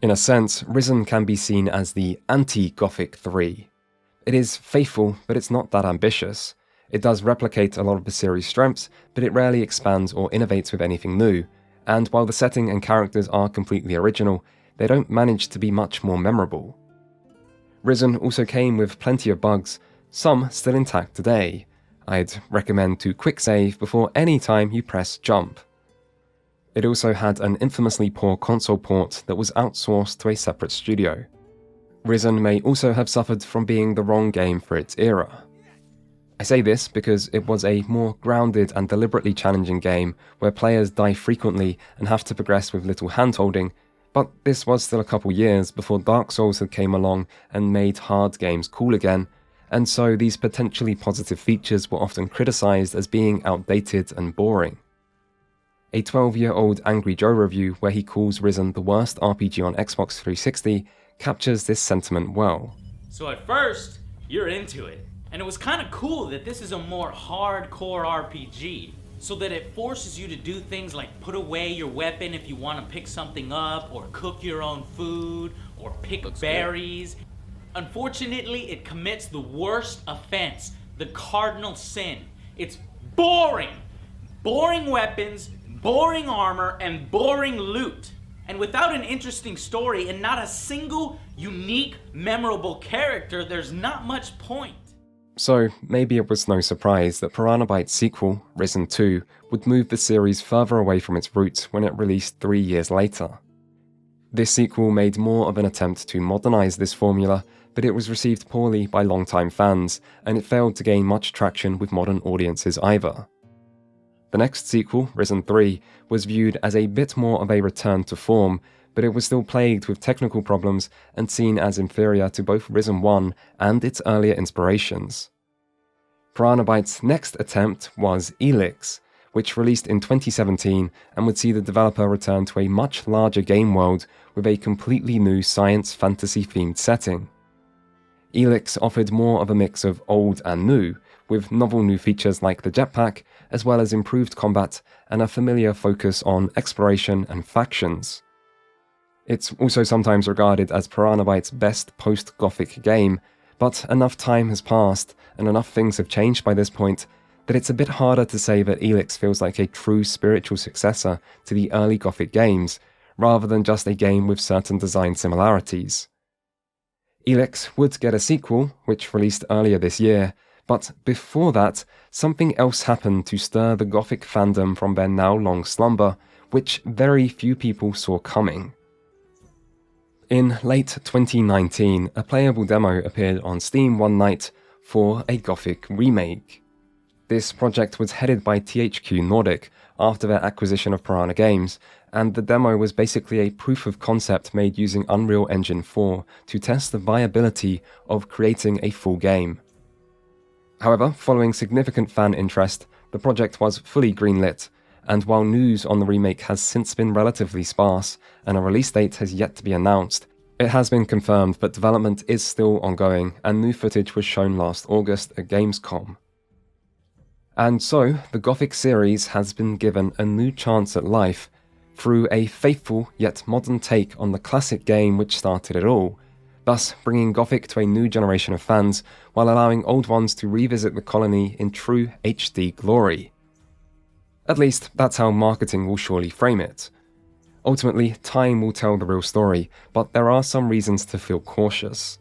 In a sense, Risen can be seen as the anti-Gothic 3. It is faithful, but it's not that ambitious. It does replicate a lot of the series' strengths, but it rarely expands or innovates with anything new, and while the setting and characters are completely original, they don't manage to be much more memorable. Risen also came with plenty of bugs, some still intact today. I'd recommend to quick save before any time you press jump. It also had an infamously poor console port that was outsourced to a separate studio. Risen may also have suffered from being the wrong game for its era. I say this because it was a more grounded and deliberately challenging game where players die frequently and have to progress with little handholding, but this was still a couple years before Dark Souls had came along and made hard games cool again, and so these potentially positive features were often criticised as being outdated and boring. A 12-year-old Angry Joe review where he calls Risen the worst RPG on Xbox 360 captures this sentiment well. So at first, you're into it, and it was kind of cool that this is a more hardcore RPG, so that it forces you to do things like put away your weapon if you want to pick something up, or cook your own food, or pick berries. Good. Unfortunately, it commits the worst offense, the cardinal sin. It's boring! Boring weapons, boring armor, and boring loot. And without an interesting story and not a single, unique, memorable character, there's not much point. So, maybe it was no surprise that Piranha Bytes' sequel, Risen 2, would move the series further away from its roots when it released 3 years later. This sequel made more of an attempt to modernise this formula, but it was received poorly by longtime fans, and it failed to gain much traction with modern audiences either. The next sequel, Risen 3, was viewed as a bit more of a return to form, but it was still plagued with technical problems and seen as inferior to both Risen 1 and its earlier inspirations. Piranha Bytes' next attempt was Elix, which released in 2017 and would see the developer return to a much larger game world with a completely new science fantasy themed setting. Elix offered more of a mix of old and new, with novel new features like the jetpack, as well as improved combat and a familiar focus on exploration and factions. It's also sometimes regarded as Piranha Bytes' best post-Gothic game, but enough time has passed and enough things have changed by this point that it's a bit harder to say that Elix feels like a true spiritual successor to the early Gothic games, rather than just a game with certain design similarities. Elix would get a sequel, which released earlier this year, but before that, something else happened to stir the Gothic fandom from their now long slumber, which very few people saw coming. In late 2019, a playable demo appeared on Steam one night for a Gothic remake. This project was headed by THQ Nordic after their acquisition of Piranha Games, and the demo was basically a proof of concept made using Unreal Engine 4 to test the viability of creating a full game. However, following significant fan interest, the project was fully greenlit, and while news on the remake has since been relatively sparse and a release date has yet to be announced, it has been confirmed that development is still ongoing and new footage was shown last August at Gamescom. And so, the Gothic series has been given a new chance at life through a faithful yet modern take on the classic game which started it all, thus bringing Gothic to a new generation of fans while allowing old ones to revisit the colony in true HD glory. At least, that's how marketing will surely frame it. Ultimately, time will tell the real story, but there are some reasons to feel cautious.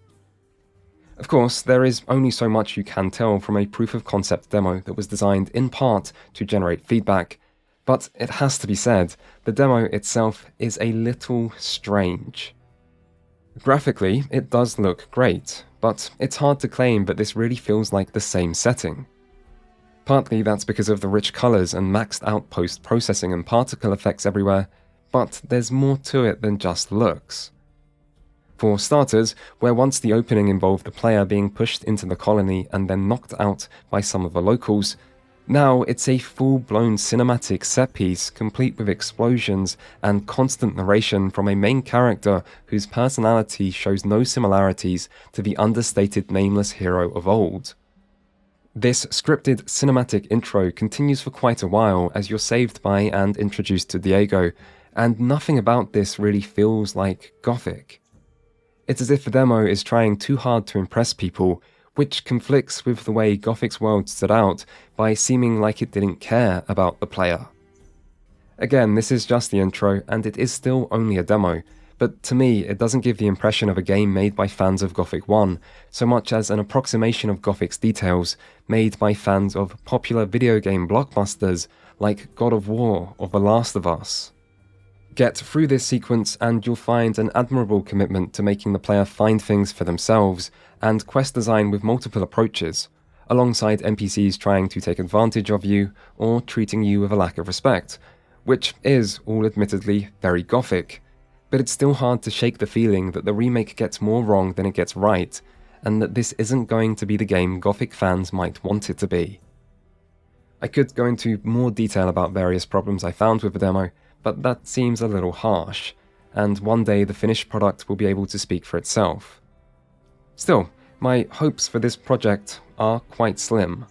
Of course, there is only so much you can tell from a proof-of-concept demo that was designed in part to generate feedback, but it has to be said, the demo itself is a little strange. Graphically, it does look great, but it's hard to claim that this really feels like the same setting. Partly that's because of the rich colours and maxed out post-processing and particle effects everywhere, but there's more to it than just looks. For starters, where once the opening involved the player being pushed into the colony and then knocked out by some of the locals, now it's a full-blown cinematic set-piece complete with explosions and constant narration from a main character whose personality shows no similarities to the understated nameless hero of old. This scripted cinematic intro continues for quite a while as you're saved by and introduced to Diego, and nothing about this really feels like Gothic. It's as if the demo is trying too hard to impress people, which conflicts with the way Gothic's world stood out by seeming like it didn't care about the player. Again, this is just the intro, and it is still only a demo, but to me it doesn't give the impression of a game made by fans of Gothic 1, so much as an approximation of Gothic's details made by fans of popular video game blockbusters like God of War or The Last of Us. Get through this sequence and you'll find an admirable commitment to making the player find things for themselves, and quest design with multiple approaches, alongside NPCs trying to take advantage of you or treating you with a lack of respect, which is, all admittedly, very Gothic, but it's still hard to shake the feeling that the remake gets more wrong than it gets right, and that this isn't going to be the game Gothic fans might want it to be. I could go into more detail about various problems I found with the demo, but that seems a little harsh, and one day the finished product will be able to speak for itself. Still, my hopes for this project are quite slim.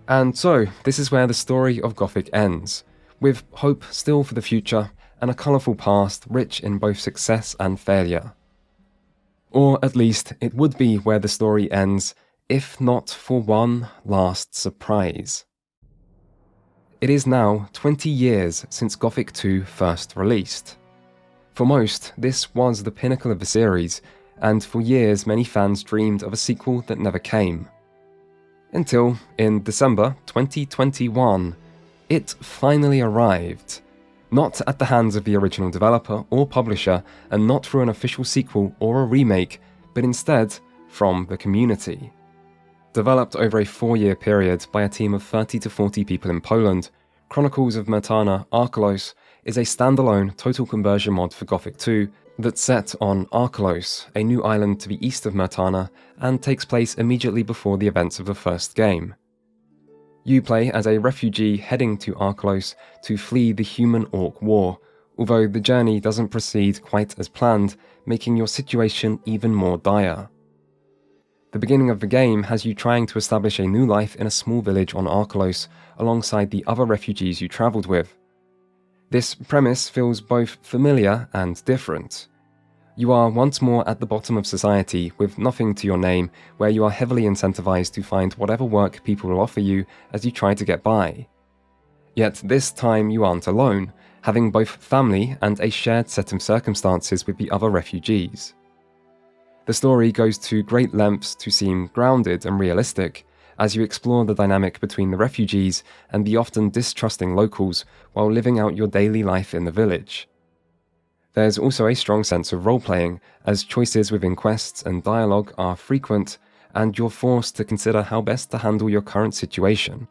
And so, this is where the story of Gothic ends, with hope still for the future, and a colourful past rich in both success and failure. Or at least, it would be where the story ends, if not for one last surprise. It is now 20 years since Gothic 2 first released. For most, this was the pinnacle of the series, and for years many fans dreamed of a sequel that never came. Until, in December 2021, it finally arrived. Not at the hands of the original developer or publisher, and not through an official sequel or a remake, but instead from the community. Developed over a 4-year period by a team of 30 to 40 people in Poland, Chronicles of Myrtana Arkelos is a standalone total conversion mod for Gothic 2 that's set on Arkelos, a new island to the east of Myrtana, and takes place immediately before the events of the first game. You play as a refugee heading to Arkelos to flee the human-orc war, although the journey doesn't proceed quite as planned, making your situation even more dire. The beginning of the game has you trying to establish a new life in a small village on Arkelos, alongside the other refugees you travelled with. This premise feels both familiar and different. You are once more at the bottom of society with nothing to your name, where you are heavily incentivized to find whatever work people will offer you as you try to get by. Yet this time you aren't alone, having both family and a shared set of circumstances with the other refugees. The story goes to great lengths to seem grounded and realistic, as you explore the dynamic between the refugees and the often distrusting locals while living out your daily life in the village. There's also a strong sense of role-playing, as choices within quests and dialogue are frequent, and you're forced to consider how best to handle your current situation.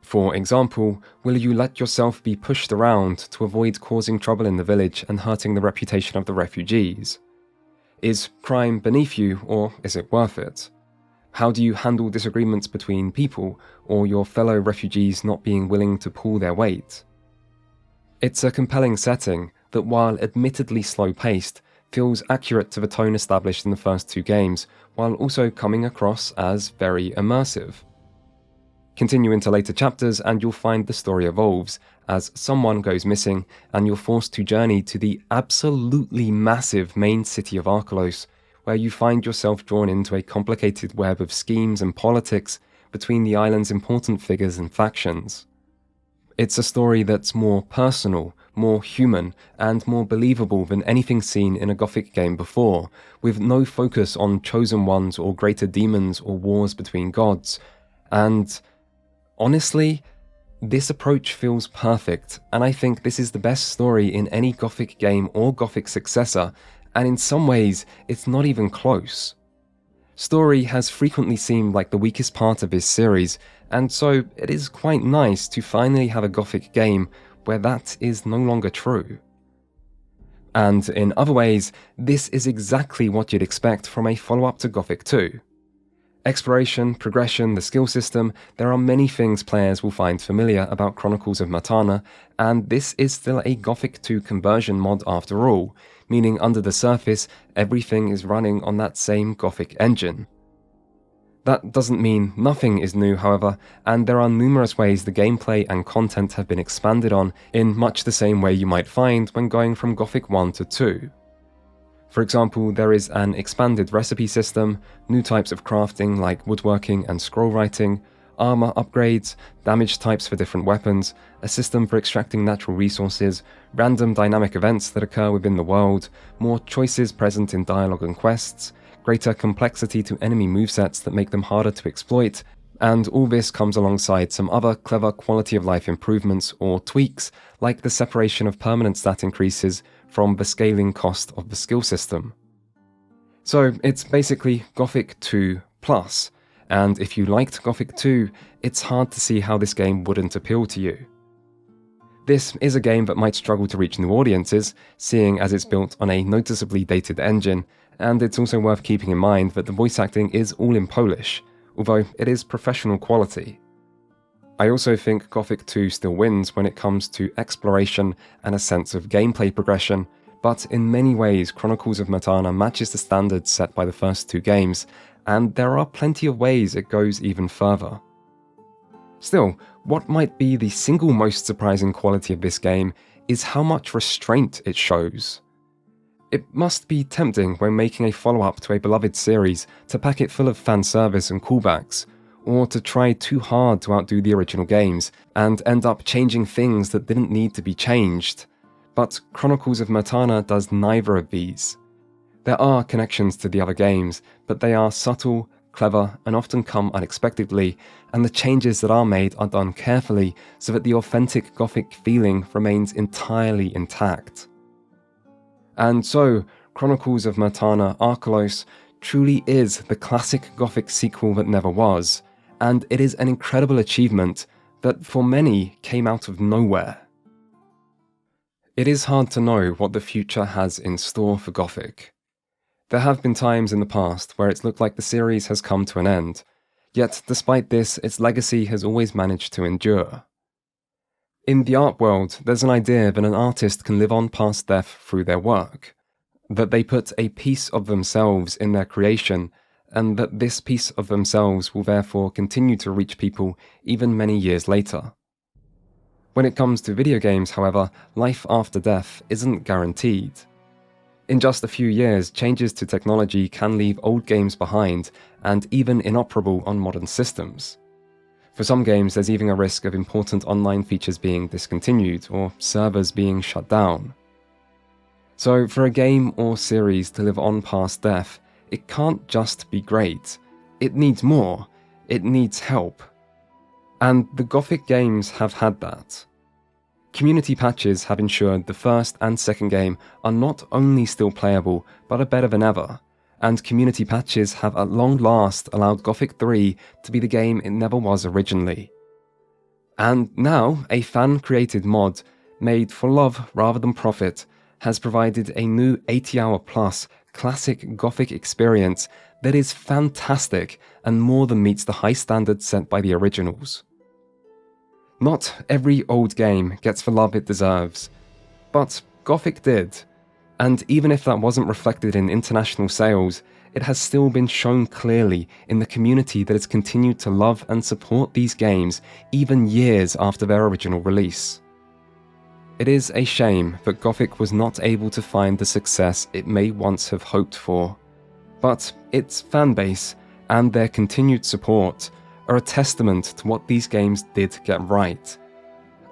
For example, will you let yourself be pushed around to avoid causing trouble in the village and hurting the reputation of the refugees? Is crime beneath you, or is it worth it? How do you handle disagreements between people, or your fellow refugees not being willing to pull their weight? It's a compelling setting that, while admittedly slow-paced, feels accurate to the tone established in the first 2 games, while also coming across as very immersive. Continue into later chapters and you'll find the story evolves, as someone goes missing and you're forced to journey to the absolutely massive main city of Arkelos, where you find yourself drawn into a complicated web of schemes and politics between the island's important figures and factions. It's a story that's more personal, more human, and more believable than anything seen in a Gothic game before, with no focus on chosen ones or greater demons or wars between gods. And honestly, this approach feels perfect, and I think this is the best story in any Gothic game or Gothic successor, and in some ways, it's not even close. Story has frequently seemed like the weakest part of this series, and so it is quite nice to finally have a Gothic game where that is no longer true. And in other ways, this is exactly what you'd expect from a follow-up to Gothic 2. Exploration, progression, the skill system, there are many things players will find familiar about Chronicles of Myrtana, and this is still a Gothic 2 conversion mod after all, meaning under the surface, everything is running on that same Gothic engine. That doesn't mean nothing is new, however, and there are numerous ways the gameplay and content have been expanded on in much the same way you might find when going from Gothic 1 to 2. For example, there is an expanded recipe system, new types of crafting like woodworking and scroll writing, armor upgrades, damage types for different weapons, a system for extracting natural resources, random dynamic events that occur within the world, more choices present in dialogue and quests, greater complexity to enemy movesets that make them harder to exploit, and all this comes alongside some other clever quality of life improvements or tweaks, like the separation of permanent stat increases from the scaling cost of the skill system. So it's basically Gothic 2 Plus, and if you liked Gothic 2, it's hard to see how this game wouldn't appeal to you. This is a game that might struggle to reach new audiences, seeing as it's built on a noticeably dated engine, and it's also worth keeping in mind that the voice acting is all in Polish, although it is professional quality. I also think Gothic 2 still wins when it comes to exploration and a sense of gameplay progression, but in many ways Chronicles of Matana matches the standards set by the first two games, and there are plenty of ways it goes even further. Still, what might be the single most surprising quality of this game is how much restraint it shows. It must be tempting when making a follow-up to a beloved series to pack it full of fan service and callbacks, or to try too hard to outdo the original games and end up changing things that didn't need to be changed. But Chronicles of Matana does neither of these. There are connections to the other games, but they are subtle, clever, and often come unexpectedly, and the changes that are made are done carefully so that the authentic Gothic feeling remains entirely intact. And so, Chronicles of Matana Arkelos truly is the classic Gothic sequel that never was, and it is an incredible achievement that for many came out of nowhere. It is hard to know what the future has in store for Gothic. There have been times in the past where it's looked like the series has come to an end, yet despite this, its legacy has always managed to endure. In the art world, there's an idea that an artist can live on past death through their work, that they put a piece of themselves in their creation, and that this piece of themselves will therefore continue to reach people even many years later. When it comes to video games, however, life after death isn't guaranteed. In just a few years, changes to technology can leave old games behind, and even inoperable on modern systems. For some games, there's even a risk of important online features being discontinued or servers being shut down. So for a game or series to live on past death, it can't just be great. It needs more. It needs help. And the Gothic games have had that. Community patches have ensured the first and second game are not only still playable, but are better than ever, and community patches have at long last allowed Gothic 3 to be the game it never was originally. And now, a fan-created mod, made for love rather than profit, has provided a new 80-hour-plus classic Gothic experience that is fantastic and more than meets the high standards set by the originals. Not every old game gets the love it deserves, but Gothic did, and even if that wasn't reflected in international sales, it has still been shown clearly in the community that has continued to love and support these games even years after their original release. It is a shame that Gothic was not able to find the success it may once have hoped for, but its fanbase and their continued support are a testament to what these games did get right,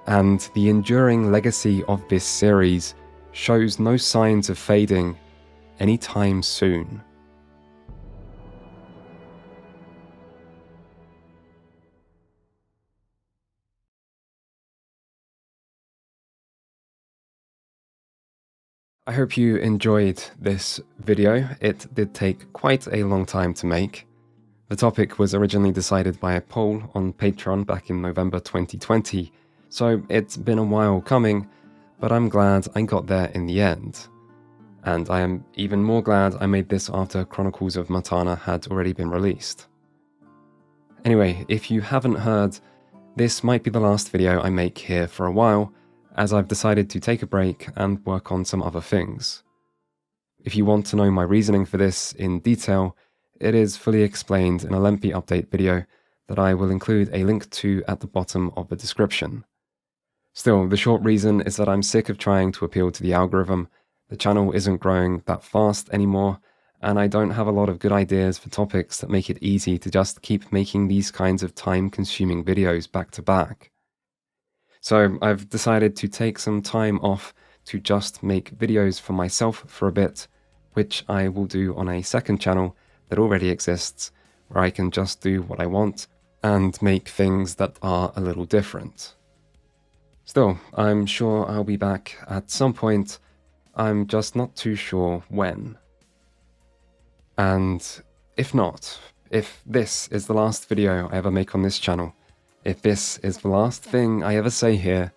and the enduring legacy of this series shows no signs of fading anytime soon. I hope you enjoyed this video. It did take quite a long time to make. The topic was originally decided by a poll on Patreon back in November 2020, so it's been a while coming, but I'm glad I got there in the end. And I am even more glad I made this after Chronicles of Matana had already been released. Anyway, if you haven't heard, this might be the last video I make here for a while, as I've decided to take a break and work on some other things. If you want to know my reasoning for this in detail, it is fully explained in a lengthy update video that I will include a link to at the bottom of the description. Still, the short reason is that I'm sick of trying to appeal to the algorithm. The channel isn't growing that fast anymore, and I don't have a lot of good ideas for topics that make it easy to just keep making these kinds of time-consuming videos back to back. So I've decided to take some time off to just make videos for myself for a bit, which I will do on a second channel that already exists, where I can just do what I want and make things that are a little different. Still, I'm sure I'll be back at some point, I'm just not too sure when. And if not, if this is the last video I ever make on this channel, if this is the last thing I ever say here,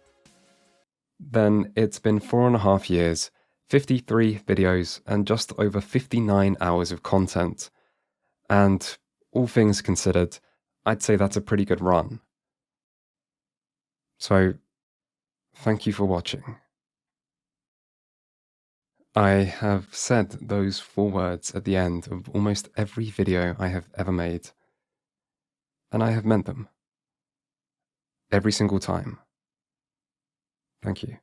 then it's been 4.5 years, 53 videos, and just over 59 hours of content. And all things considered, I'd say that's a pretty good run. So, thank you for watching. I have said those 4 words at the end of almost every video I have ever made, and I have meant them. Every single time. Thank you.